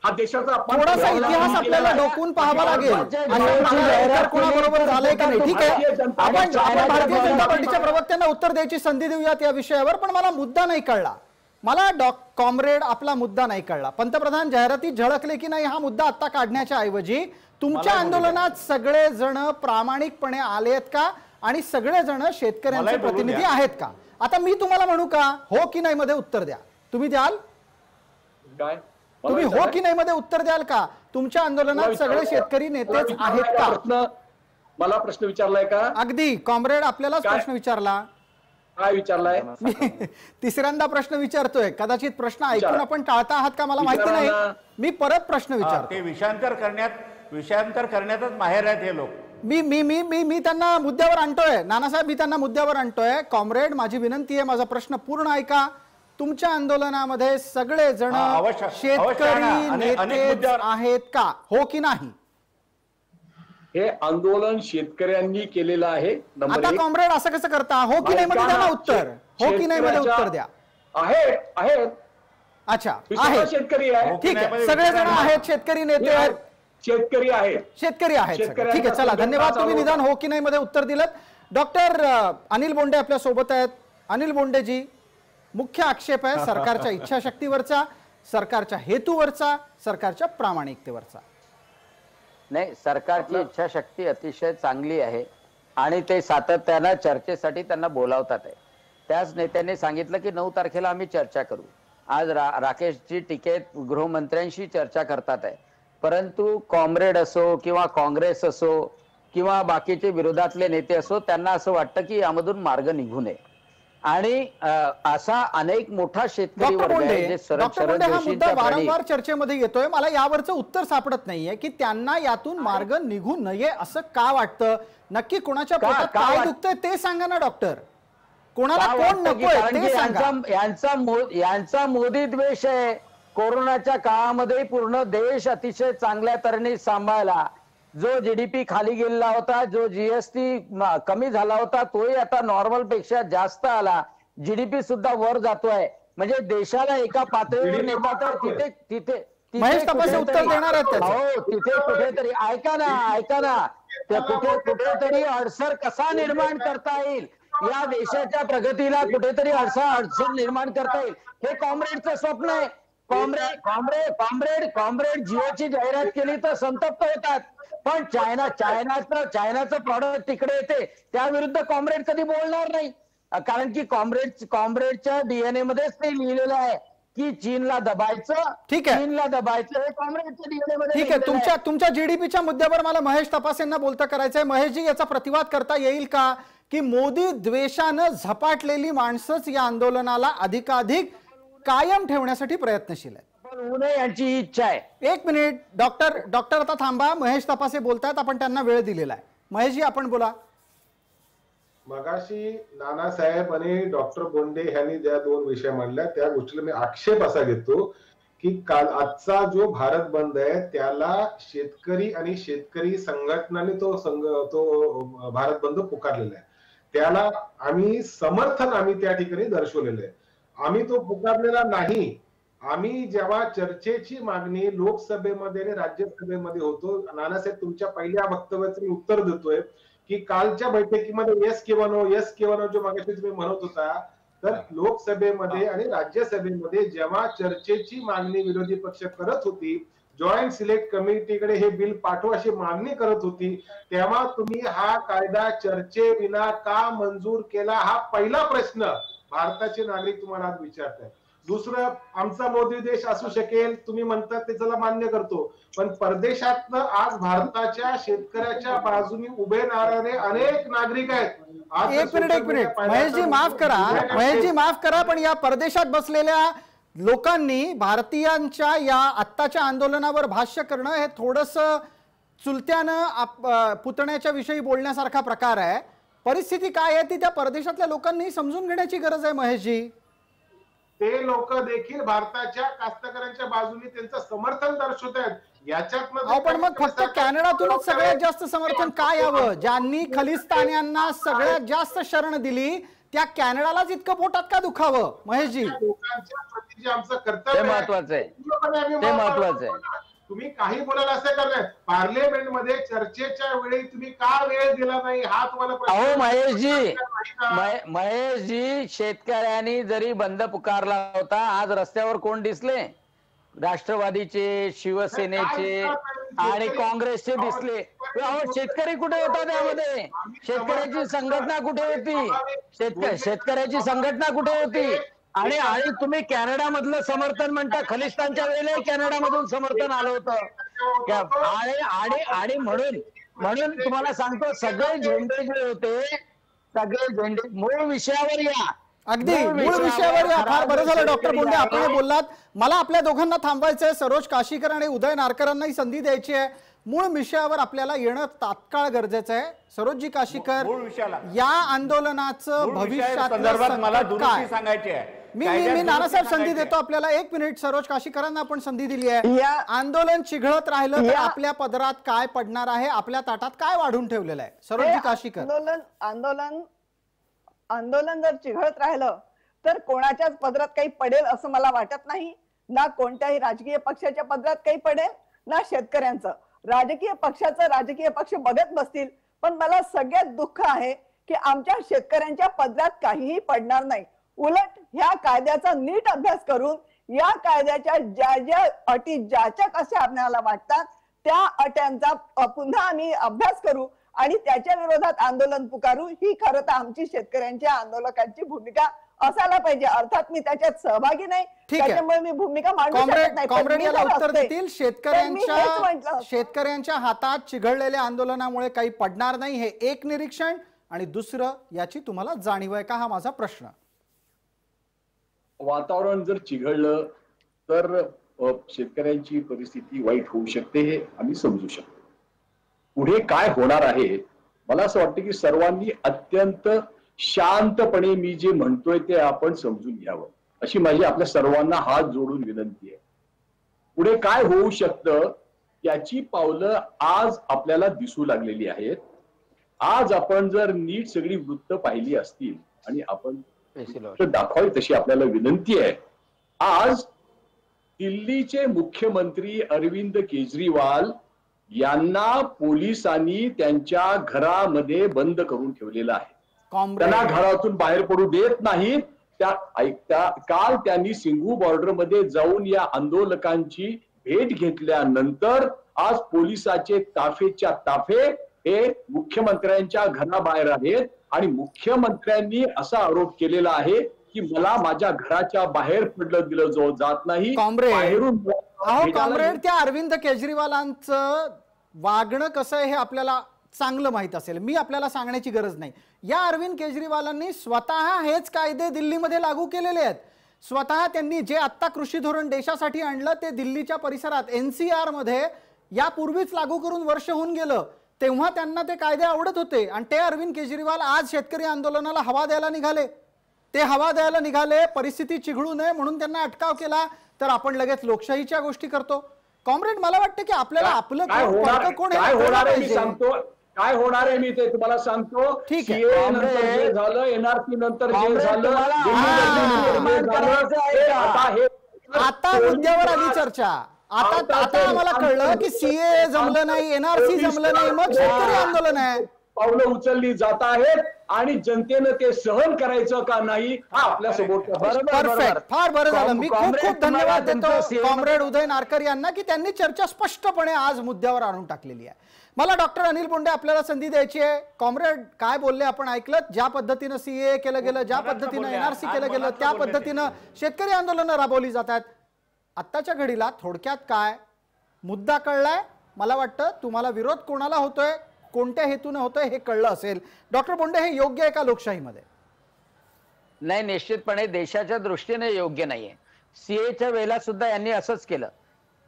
हा देशाचा अपमान. थोडासा इतिहास आपल्याला डोकून पाहावा लागेल. कोणाबरोबर झालंय का नाही? ठीक आहे, आपण भारतीय जनता पार्टीच्या प्रवक्त्यांना उत्तर द्यायची संधी देऊयात या विषयावर. पण मला मुद्दा नाही कळला. मला कॉम्रेड आपला मुद्दा नाही कळला. पंतप्रधान जाहिरातीत झळकले की नाही हा मुद्दा आता काढण्याच्या ऐवजी तुमच्या आंदोलनात सगळे जण प्रामाणिकपणे आलेत का आणि सगळे जण शेतकऱ्यांचे प्रतिनिधी आहेत का? आता मी तुम्हाला म्हणू का हो की नाही मध्ये उत्तर द्या. तुम्ही द्याल? काय तुम्ही हो की नाही मध्ये उत्तर द्याल का? तुमच्या आंदोलनात सगळे शेतकरी नेतेच आहेत का? मला प्रश्न विचारलाय का? अगदी कॉम्रेड, आपल्यालाच प्रश्न विचारला. काय विचारलाय? तिसऱ्यांदा प्रश्न विचारतोय. कदाचित प्रश्न ऐकून आपण टाळता आहात का मला माहिती नाही. मी परत प्रश्न विचारतो. ते विषयांतर करण्यातच माहेर आहेत हे लोक. मी त्यांना मुद्द्यावर आणतोय. नानासाहेब, मी त्यांना मुद्द्यावर आणतोय. कॉम्रेड, माझी विनंती आहे, माझा प्रश्न पूर्ण ऐका. तुमच्या आंदोलनामध्ये सगळे जण शेतकरी नेते आहेत का? हो की नाही? हे आंदोलन शेतकऱ्यांनी केलेलं आहे. आता कॉम्रेड असं कसं करता? हो की नाही मध्ये द्या ना उत्तर. हो की नाही मध्ये उत्तर द्या. आहे. अच्छा, आहे. शेतकरी आहे. ठीक आहे, सगळे जण आहेत, शेतकरी नेते आहेत, शेतकरी आहेत. ठीक आहे, चला, धन्यवाद. तुम्ही निदान हो की नाही मध्ये उत्तर दिलं. डॉक्टर अनिल बोंडे आपल्या सोबत आहेत. अनिल बोंडेजी, मुख्य आक्षेप आहे सरकारच्या इच्छाशक्तीवरचा, सरकारच्या हेतूवरचा, सरकारच्या प्रामाणिकतेवरचा. नाही, सरकारची इच्छाशक्ती अतिशय चांगली आहे आणि ते सातत्यानं चर्चेसाठी त्यांना बोलावतात आहे. त्याच नेत्यांनी सांगितलं की 9 तारखेला आम्ही चर्चा करू. आज राकेशजी टिकेत गृहमंत्र्यांशी चर्चा करतात आहे. परंतु कॉम्रेड असो किंवा काँग्रेस असो किंवा बाकीचे विरोधातले नेते असो, त्यांना असं वाटतं की यामधून मार्ग निघू नये. आणि असा अनेक मोठा शेतकरी वर्ग आहे जे शरद जोशींच्या वारंवार चर्चेमध्ये येतोय. मला यावरचं उत्तर सापडत नाहीये की त्यांना यातून मार्ग निघू नये असं का वाटतं? नक्की कोणाच्या पोटात काय दुखतंय ते सांगा ना डॉक्टर. कोणाला कोण नकोय ते सांगा. यांचा मोदी द्वेष आहे. कोरोनाच्या काळामध्ये पूर्ण देश अतिशय चांगल्या तऱ्हेने सांभाळला. जो जीडीपी खाली गेलेला होता, जो जीएसटी कमी झाला होता, तोही आता नॉर्मल पेक्षा जास्त आला. जीडीपी सुद्धा वर जातोय. म्हणजे देशाला एका पातळीवर नेता तर तिथे महेश तपासे उत्तर देणार आहेत त्याचं. हो, तिथे कुठेतरी ऐका ना त्या कुठेतरी अडसर कसा निर्माण करता येईल, या देशाच्या प्रगतीला कुठेतरी अडचण निर्माण करता येईल, हे कॉम्रेडचं स्वप्न आहे. कॉम्रेड जिओची जाहिरात केली तर संतप्त होतात, पण चायनाचं प्रॉडक्ट तिकडे येते, त्याविरुद्ध कॉम्रेड कधी बोलणार नाही. कारण की कॉम्रेडच्या डीएनए मध्येच ते लिहिलेलं आहे की चीनला दबायचं. ठीक आहे, चीनला दबायचं हे कॉम्रेडच्या डीएनए मध्ये. ठीक आहे. तुमच्या जीडीपीच्या मुद्द्यावर मला महेश तपासेंना बोलता करायचंय. महेशजी, याचा प्रतिवाद करता येईल का की मोदी द्वेषानं झपाटलेली माणसंच या आंदोलनाला अधिकाधिक कायम ठेवण्यासाठी प्रयत्नशील आहेत? उन्हे यांची इच्छा आहे. एक मिनिट डॉक्टर आता थांबा. महेश तपासे बोलतायत, आपण त्यांना वेळ दिलेला आहे. महेशजी, आपण बोला. मगाशी नानासाहेब आणि डॉक्टर बोंडे यांनी ज्या दोन विषय मांडल्या त्या गोष्टीला मी आक्षेप असा घेतो की काल आजचा जो भारत बंद आहे त्याला शेतकरी आणि शेतकरी संघटनांनी तो भारत बंद पुकारलेला आहे. त्याला समर्थन त्या ठिकाणी दर्शवलेलं आहे. आम्ही तो पुकारलेला नाही. आम्ही जेव्हा चर्चेची मागणी लोकसभेमध्ये आणि राज्यसभेमध्ये होतो, नानासाहेब तुमच्या पहिल्या वक्तव्याचं मी उत्तर देतोय की कालच्या बैठकीमध्ये येस किंवा नो जो मागाशी तुम्ही म्हणत होता, तर लोकसभेमध्ये आणि राज्यसभेमध्ये जेव्हा चर्चेची मागणी विरोधी पक्ष करत होती, जॉईंट सिलेक्ट कमिटीकडे हे बिल पाठवा अशी मागणी करत होती, तेव्हा तुम्ही हा कायदा चर्चेविना का मंजूर केला, हा पहिला प्रश्न भारताचे नागरिक तुम्हाला आज विचारतात. दुसरं, आमचा मोदी देश असू शकेल तुम्ही म्हणतात ते चला मान्य करतो, पण परदेशातनं आज भारताच्या शेतकऱ्याच्या बाजूने उभे राहणारे अनेक नागरिक आहेत. एक मिनिट महेशजी माफ करा, पण या परदेशात बसलेल्या लोकांनी भारतीयांच्या या आत्ताच्या आंदोलनावर भाष्य करणं हे थोडंसं चुलत्यानं पुतण्याच्या विषयी बोलण्यासारखा प्रकार आहे. परिस्थिती काय आहे ती त्या परदेशातल्या लोकांनी समजून घेण्याची गरज आहे. महेशजी, ते लोक देखील भारताच्या कास्तकारांच्या बाजूने त्यांचं समर्थन दर्शवत आहेत. याच्यात पण मग फक्त कॅनडातूनच सगळ्यात जास्त समर्थन काय यावं? ज्यांनी खलिस्तान्यांना सगळ्यात जास्त शरण दिली त्या कॅनडालाच इतकं पोटात का दुखावं? महेशजी, लोकांच्या प्रती जे आमचं कर्तव्य ते महत्वाचं आहे. तुम्ही काही बोलायला असं करणार, पार्लिमेंटमध्ये चर्चेच्या वेळी तुम्ही का वेळ दिला नाही हा तुम्हाला प्रश्न. महेशजी, शेतकऱ्यांनी जरी बंद पुकारला होता, आज रस्त्यावर कोण दिसले? राष्ट्रवादीचे, शिवसेनेचे आणि काँग्रेसचे दिसले. शेतकरी कुठे होता त्यामध्ये? शेतकऱ्याची संघटना कुठे होती? शेतकऱ्याची संघटना कुठे होती? आणि तुम्ही कॅनडा मधलं समर्थन म्हणता, खलिस्तानच्या वेळेला कॅनडामधून समर्थन आलं होतं. आणि म्हणून तुम्हाला सांगतो, सगळे झेंडे जे होते, सगळे झेंडे मूळ विषयावर या. अगदी मूळ विषयावर या. फार बरं झालं डॉक्टर बोंडे आपण बोललात. मला आपल्या दोघांना थांबायचंय. सरोज काशीकर आणि उदय नारकरांनाही संधी द्यायची आहे. मूळ विषयावर आपल्याला येणं तात्काळ गरजेचं आहे. सरोजजी काशीकर, या आंदोलनाचं भविष्यात मला दुरुस्ती सांगायची आहे. मी नानासाहेब संधी देतो आपल्याला. एक मिनिट. सरोज काशीकरांना आपण संधी दिली आहे. आंदोलन चिघळत राहिलं तर आपल्या पदरात काय पडणार आहे? आपल्या ताटात काय वाढून ठेवलेलं आहे? सरोजजी काशीकर, आंदोलन जर चिघळत राहिलं तर कोणाच्याच पदरात काही पडेल असं मला वाटत नाही. ना कोणत्याही राजकीय पक्षाच्या पदरात काही पडेल, ना शेतकऱ्यांचं. राजकीय पक्ष बघत बसतील, पण मला सगळ्यात दुःख आहे की आमच्या शेतकऱ्यांच्या पदरात काहीही पडणार नाही. उलट ह्या कायद्याचा नीट अभ्यास करून या कायद्याच्या ज्या अटी ज्याच्या कशा आपल्याला वाटतात त्या अट्यांचा पुन्हा आम्ही अभ्यास करू आणि त्याच्या विरोधात आंदोलन पुकारू. ही खरं तर आमची शेतकऱ्यांच्या आंदोलकांची भूमिका असायला पाहिजे. अर्थात मी त्याच्यात सहभागी नाही, त्याच्यामुळे मी भूमिका मांडू शकत नाही. कॉम्रेड याला उत्तर देतील. शेतकऱ्यांच्या हातात चिघळलेल्या आंदोलनामुळे काही पडणार नाही, हे एक निरीक्षण. आणि दुसरं, याची तुम्हाला जाणीव आहे का, हा माझा प्रश्न. वातावरण जर चिघळलं तर शेतकऱ्यांची परिस्थिती वाईट होऊ शकते, हे आम्ही समजू शकतो. पुढे काय होणार आहे, मला असं वाटतं की सर्वांनी अत्यंत शांतपणे मी जे म्हणतोय ते आपण समजून घ्यावं, अशी माझी आपल्या सर्वांना हात जोडून विनंती आहे. पुढे काय होऊ शकतं याची पावलं आज आपल्याला दिसू लागलेली आहेत. आज आपण जर नीट सगळी वृत्त पाहिली असतील आणि आपण वृत्त दाखवावी तशी आपल्याला विनंती आहे. आज दिल्लीचे मुख्यमंत्री अरविंद केजरीवाल यांना पोलिसांनी त्यांच्या घरामध्ये बंद करून ठेवलेलं आहे. त्यांना घरातून बाहेर पडू देत नाहीत. काल त्यांनी सिंघू बॉर्डरमध्ये जाऊन या आंदोलकांची भेट घेतल्यानंतर आज पोलिसाचे ताफेच्या ताफे हे मुख्यमंत्र्यांच्या घराबाहेर आहेत आणि मुख्यमंत्र्यांनी असा आरोप केलेला आहे की मला माझ्या घराच्या बाहेर पडलं दिलं जात नाही. कॉम्रेड, त्या अरविंद केजरीवालांचं वागणं कसं आहे हे आपल्याला चांगलं माहित असेल. मी आपल्याला सांगण्याची गरज नाही. या अरविंद केजरीवालांनी स्वतः हेच कायदे दिल्लीमध्ये लागू केलेले आहेत. स्वतः त्यांनी जे आत्ता कृषी धोरण देशासाठी आणलं ते दिल्लीच्या परिसरात NCR मध्ये यापूर्वीच लागू करून वर्ष होऊन गेलं. तेव्हा त्यांना ते कायदे आवडत होते आणि ते अरविंद केजरीवाल आज शेतकरी आंदोलनाला हवा द्यायला निघाले. ते हवा द्यायला निघाले, परिस्थिती चिघळू नये म्हणून त्यांना अटकाव केला, तर आपण लगेच लोकशाहीच्या गोष्टी करतो. कॉम्रेड, मला वाटतं की आपल्याला आपलं काय होणार आहे मी ते तुम्हाला सांगतो. ठीक आहे. CAA नंतर जे झालं, NRC नंतर जे झालं, आता मुद्द्यावर आली चर्चा. आता आम्हाला कळलं की CAA जमलं नाही, NRC जमलं नाही, मग शेतकरी आंदोलन आहे. पावलं उचलली जात आहेत आणि जनतेनं ते सहन करायचं का नाही हा आपल्या समोर. परफेक्ट, फार बरं झालं. मी खूप खूप धन्यवाद देतो कॉम्रेड उदय नारकर यांना की त्यांनी चर्चा स्पष्टपणे आज मुद्द्यावर आणून टाकलेली आहे. मला डॉक्टर अनिल बोंडे आपल्याला संधी द्यायची आहे. कॉम्रेड काय बोलले आपण ऐकलं. ज्या पद्धतीनं CAA केलं गेलं, ज्या पद्धतीनं NRC केलं गेलं, त्या पद्धतीनं शेतकरी आंदोलनं राबवली जात आहेत. आत्ताच्या घडीला थोडक्यात काय मुद्दा कळलाय. मला वाटतं तुम्हाला विरोध कोणाला होतोय, कोणत्या हेतूने होतोय हे कळलं असेल. डॉक्टर बोंडे, हे योग्य आहे का लोकशाहीमध्ये? नाही, निश्चितपणे देशाच्या दृष्टीने योग्य नाहीये. CAAच्या वेळेला सुद्धा यांनी असंच केलं.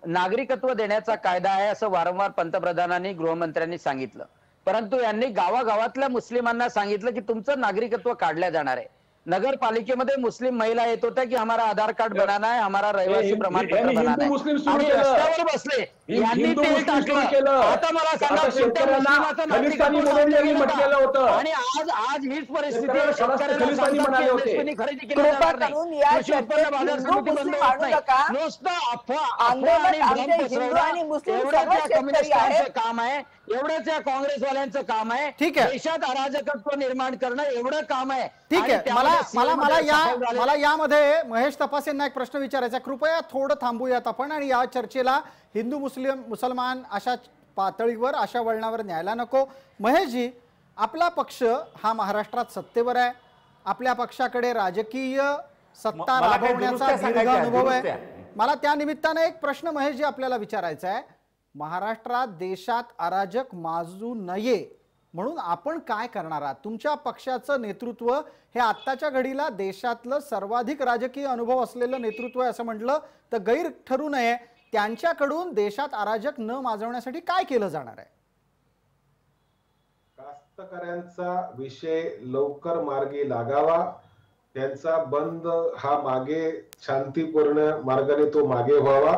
नागरिकत्व देण्याचा कायदा आहे असं वारंवार पंतप्रधानांनी, गृहमंत्र्यांनी सांगितलं, परंतु यांनी गावागावातल्या मुस्लिमांना सांगितलं की तुमचं नागरिकत्व काढलं जाणार आहे. नगरपालिकेमध्ये मुस्लिम महिला येत होत्या की हमारा आधार कार्ड बनाना है, हमारा रहिवासी प्रमाणपत्र बनाना है, आणि रस्त्यावर बसले. यांनी ते टाकलं. आता मला सांगा, आणि आज हीच परिस्थिती खरेदी केली जाणार नाही. कृषी उत्पन्न बाजार समिती बंद होत नाही. नुसतं अफवा आणि भ्रम पसरवणं कम्युनिस्टांचं काम आहे, एवढंच या काँग्रेसवाल्यांचं काम आहे. ठीक आहे. देशात अराजकत्व निर्माण करणं एवढं काम आहे. ठीक आहे. मला यामध्ये महेश तपासेंना एक प्रश्न विचारायचा. कृपया थोडं थांबूयात आपण आणि या चर्चेला हिंदू मुसलमान अशा पातळीवर, अशा वळणावर न्यायला नको. महेशजी, आपला पक्ष हा महाराष्ट्रात सत्तेवर आहे. आपल्या पक्षाकडे राजकीय सत्ता राबवण्याचा दीर्घ अनुभव आहे. मला त्या निमित्ताने एक प्रश्न महेशजी आपल्याला विचारायचा आहे. महाराष्ट्रात देशात अराजक माजू नये म्हणून आपण काय करणार आहात? तुमच्या पक्षाचं नेतृत्व हे आत्ताच्या घडीला देशातलं सर्वाधिक राजकीय अनुभव असलेलं नेतृत्व आहे असं म्हटलं तर गैर ठरू नये. त्यांच्याकडून देशात अराजक न माजवण्यासाठी काय केलं जाणार आहे? कास्तकऱ्यांचा विषय लवकर मार्गी लागावा, त्यांचा बंद हा मागे शांतीपूर्ण मार्गाने तो मागे व्हावा,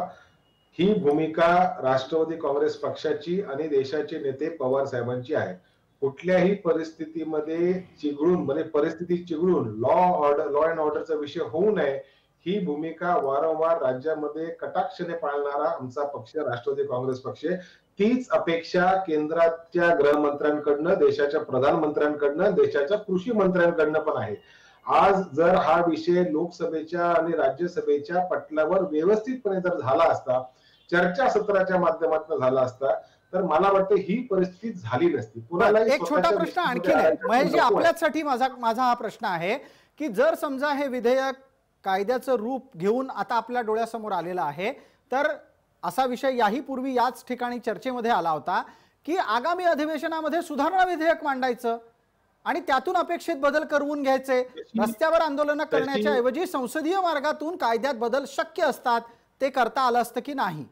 ही भूमिका राष्ट्रवादी काँग्रेस पक्षाची आणि देशाचे नेते पवार साहेबांची आहे. कुठल्याही परिस्थितीमध्ये चिघळून, म्हणजे परिस्थिती चिघळून लॉ अँड ऑर्डरचा विषय होऊ नये, ही भूमिका वारंवार राज्यामध्ये कटाक्षाने पाळणारा आमचा पक्ष राष्ट्रवादी काँग्रेस पक्ष. तीच अपेक्षा केंद्राच्या गृहमंत्र्यांकडनं, देशाच्या प्रधानमंत्र्यांकडनं, देशाच्या कृषी मंत्र्यांकडनं पण आहे. आज जर हा विषय लोकसभेच्या आणि राज्यसभेच्या पटलावर व्यवस्थितपणे जर झाला असता, चर्चासत्राच्या माध्यमातून झाला असता, तर मला वाटतं ही परिस्थिती झाली नसती. एक छोटा प्रश्न आणखी आहे महेशजी आपल्यासाठी. माझा हा प्रश्न आहे की जर समजा हे विधेयक कायद्याचं रूप घेऊन आता आपल्या डोळ्यासमोर आलेलं आहे, तर असा विषय याही पूर्वी याच ठिकाणी चर्चेमध्ये आला होता की आगामी अधिवेशनामध्ये सुधारणा विधेयक मांडायचं आणि त्यातून अपेक्षित बदल करून घ्यायचे. रस्त्यावर आंदोलन करण्याच्या ऐवजी संसदीय मार्गातून कायद्यात बदल शक्य असतात, ते करता आलं असतं की नाही?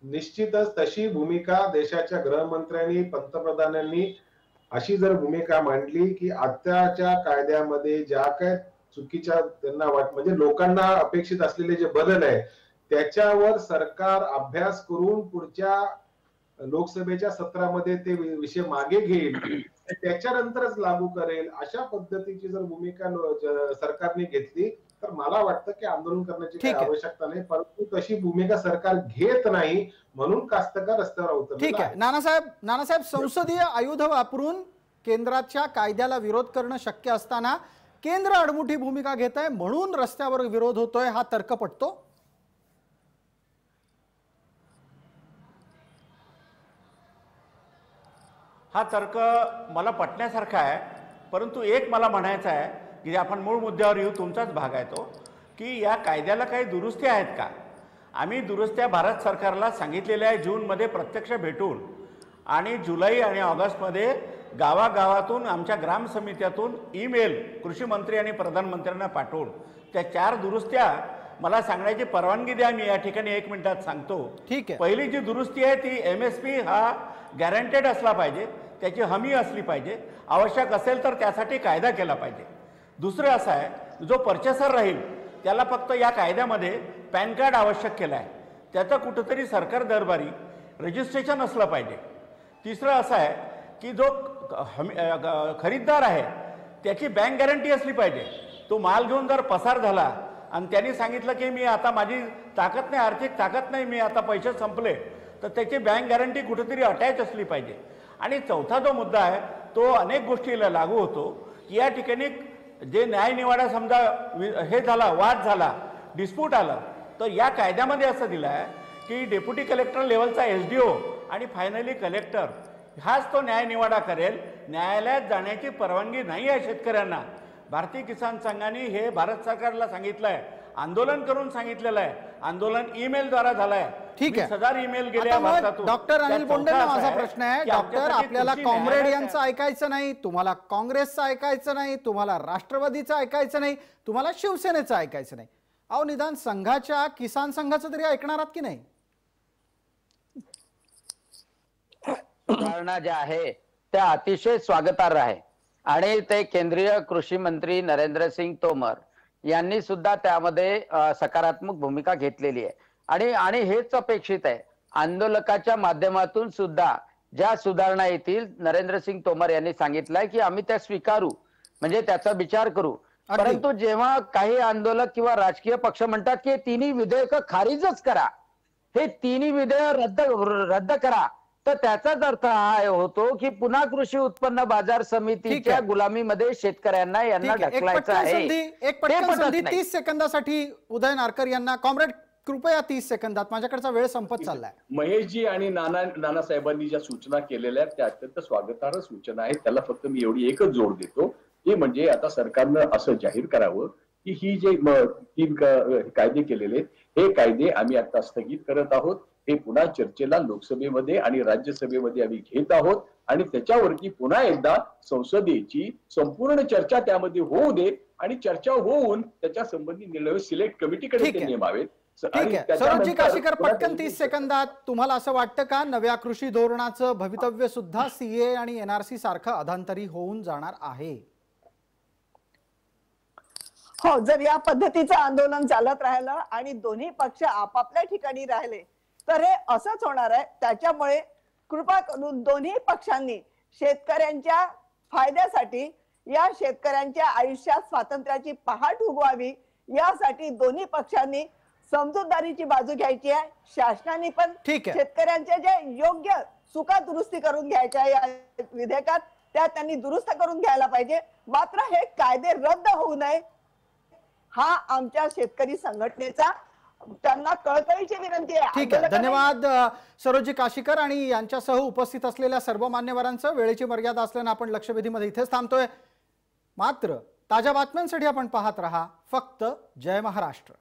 निश्चितच तशी भूमिका देशाच्या गृहमंत्र्यांनी, पंतप्रधानांनी अशी जर भूमिका मांडली की आताच्या कायद्यामध्ये ज्या काय चुकीच्या त्यांना म्हणजे लोकांना अपेक्षित असलेले जे बदल आहे त्याच्यावर सरकार अभ्यास करून पुढच्या लोकसभेच्या सत्रामध्ये ते विषय मागे घेईल, त्याच्यानंतरच लागू करेल, अशा पद्धतीची जर भूमिका सरकारने घेतली तर मला वाटतं की आंदोलन करण्याची काही आवश्यकता नाही. परंतु तशी भूमिका सरकार घेत नाही म्हणून कास्तकार रस्त्यावर उतरले. ठीक आहे नानासाहेब, संसदीय आयुध वापरून केंद्राच्या कायद्याला विरोध करणं शक्य असताना केंद्र अडमुठी भूमिका घेत आहे म्हणून रस्त्यावर विरोध होतोय, हा तर्क पटतो? हा तर्क मला पटण्यासारखा आहे, परंतु एक मला म्हणायचं आहे की आपण मूळ मुद्द्यावर येऊ, तुमचाच भाग आहे तो, की या कायद्याला काही दुरुस्त्या आहेत का? आम्ही दुरुस्त्या भारत सरकारला सांगितलेल्या आहे जूनमध्ये प्रत्यक्ष भेटून, आणि जुलै आणि ऑगस्टमध्ये गावागावातून आमच्या ग्रामसमित्यातून ईमेल कृषी मंत्री आणि प्रधानमंत्र्यांना पाठवून त्या 4 दुरुस्त्या मला सांगण्याची परवानगी द्या. मी या ठिकाणी 1 मिनिटात सांगतो. ठीक आहे. पहिली जी दुरुस्ती आहे ती MSP हा गॅरंटेड असला पाहिजे, त्याची हमी असली पाहिजे, आवश्यक असेल तर त्यासाठी कायदा केला पाहिजे. दुसरं असं आहे, जो पर्चेसर राहील त्याला फक्त या कायद्यामध्ये पॅन कार्ड आवश्यक केलं आहे, त्याचं कुठंतरी सरकार दरबारी रजिस्ट्रेशन असलं पाहिजे. तिसरं असं आहे की जो खरीददार आहे त्याची बँक गॅरंटी असली पाहिजे. तो माल घेऊन जर पसार झाला आणि त्यांनी सांगितलं की मी आता माझी ताकद नाही, आर्थिक ताकद नाही, मी आता पैसे संपले, तर त्याची बँक गॅरंटी कुठेतरी अटॅच असली पाहिजे. आणि चौथा जो मुद्दा आहे तो अनेक गोष्टीला लागू होतो की या ठिकाणी जे न्यायनिवाडा समजा हे झाला, वाद झाला, डिस्प्यूट आला, तर या कायद्यामध्ये असं दिलं आहे की डेप्युटी कलेक्टर लेवलचा SDO आणि फायनली कलेक्टर हाच तो न्यायनिवाडा करेल. न्यायालयात जाण्याची परवानगी नाही आहे शेतकऱ्यांना. भारतीय किसान संघाने हे भारत सरकारला सांगितलं आहे, आंदोलन करून सांगितलेलं आहे, आंदोलन ईमेल द्वारा झालंय. ठीक आहे, 20,000 ईमेल गेल्या भारतातून. डॉक्टर अनिल बोंडेंना माझा प्रश्न आहे, डॉक्टर आपल्याला कॉम्रेड यांचं ऐकायचं नाही, तुम्हाला काँग्रेसचं ऐकायचं नाही, तुम्हाला राष्ट्रवादीचं ऐकायचं नाही, तुम्हाला शिवसेनेचं ऐकायचं नाही, अहो निदान संघाच्या किसान संघाचं तरी ऐकणार आहात की नाही? सुधारणा ज्या आहे त्या अतिशय स्वागतार्ह आहे आणि ते केंद्रीय कृषी मंत्री नरेंद्रसिंग तोमर यांनी सुद्धा त्यामध्ये सकारात्मक भूमिका घेतलेली आहे आणि हेच अपेक्षित आहे. आंदोलकाच्या माध्यमातून सुद्धा ज्या सुधारणा येतील, नरेंद्रसिंग तोमर यांनी सांगितलंय की आम्ही त्या स्वीकारू, म्हणजे त्याचा विचार करू. परंतु जेव्हा काही आंदोलक किंवा राजकीय पक्ष म्हणतात की तिन्ही विधेयक खारिजच करा, हे तिन्ही विधेयक रद्द करा, तर त्याचाच अर्थ हा होतो की पुन्हा कृषी उत्पन्न बाजार समितीच्या गुलामीमध्ये शेतकऱ्यांना यांना ढकलायचं आहे. एक पटकन संधी 30 सेकंदासाठी उदय नारकर यांना. कॉम्रेड कृपया 30 सेकंदात, माझ्याकडचा वेळ संपत चाललाय. महेशजी आणि नानासाहेबांनी ज्या सूचना केलेल्या आहेत त्या अत्यंत स्वागतार्ह सूचना आहेत. त्याला फक्त मी एवढी एकच जोड देतो, ते म्हणजे आता सरकारनं असं जाहीर करावं की ही जे 3 कायदे केलेले हे कायदे आम्ही आता स्थगित करत आहोत, हे पुन्हा चर्चेला लोकसभेमध्ये आणि राज्यसभेमध्ये आम्ही घेत आहोत आणि त्याच्यावरती पुन्हा एकदा संसदेची संपूर्ण चर्चा त्यामध्ये होऊ दे आणि चर्चा होऊन त्याच्या संबंधी निर्णय सिलेक्ट कमिटीकडे ते नेमावेत. ठीक आहे, सरोजी काशीकर पटकन 30 सेकंदात, तुम्हाला असं वाटतं का नव्या कृषी धोरणाचं भवितव्य सुद्धा CA आणि NRC सारखं अधांतरी होऊन जाणार आहे? हो, जर या पद्धतीचं आंदोलन चालत राहिलं आणि दोन्ही पक्ष आपापल्या ठिकाणी राहिले तर हे असंच होणार आहे. त्याच्यामुळे कृपा करून दोन्ही पक्षांनी शेतकऱ्यांच्या फायद्यासाठी, या शेतकऱ्यांच्या आयुष्यात स्वातंत्र्याची पहाट उगवावी, यासाठी दोन्ही पक्षांनी समजूतदारीची बाजू घ्यायची आहे. शासनाने पण शेतकऱ्यांच्या ज्या योग्य चुका दुरुस्ती करून घ्यायच्या या विधेयकात त्या त्यांनी दुरुस्त करून घ्यायला पाहिजे. मात्र हे कायदे रद्द होऊ नये हा आमच्या शेतकरी संघटनेचा त्यांना कळकळीची विनंती आहे. ठीक आहे, धन्यवाद सरोजी काशीकर आणि यांच्यासह उपस्थित असलेल्या सर्व मान्यवरांचं. वेळेची मर्यादा असल्यानं आपण लक्षवेधीमध्ये इथेच थांबतोय. मात्र ताज्या बातम्यांसाठी आपण पाहत रहा फक्त जय महाराष्ट्र.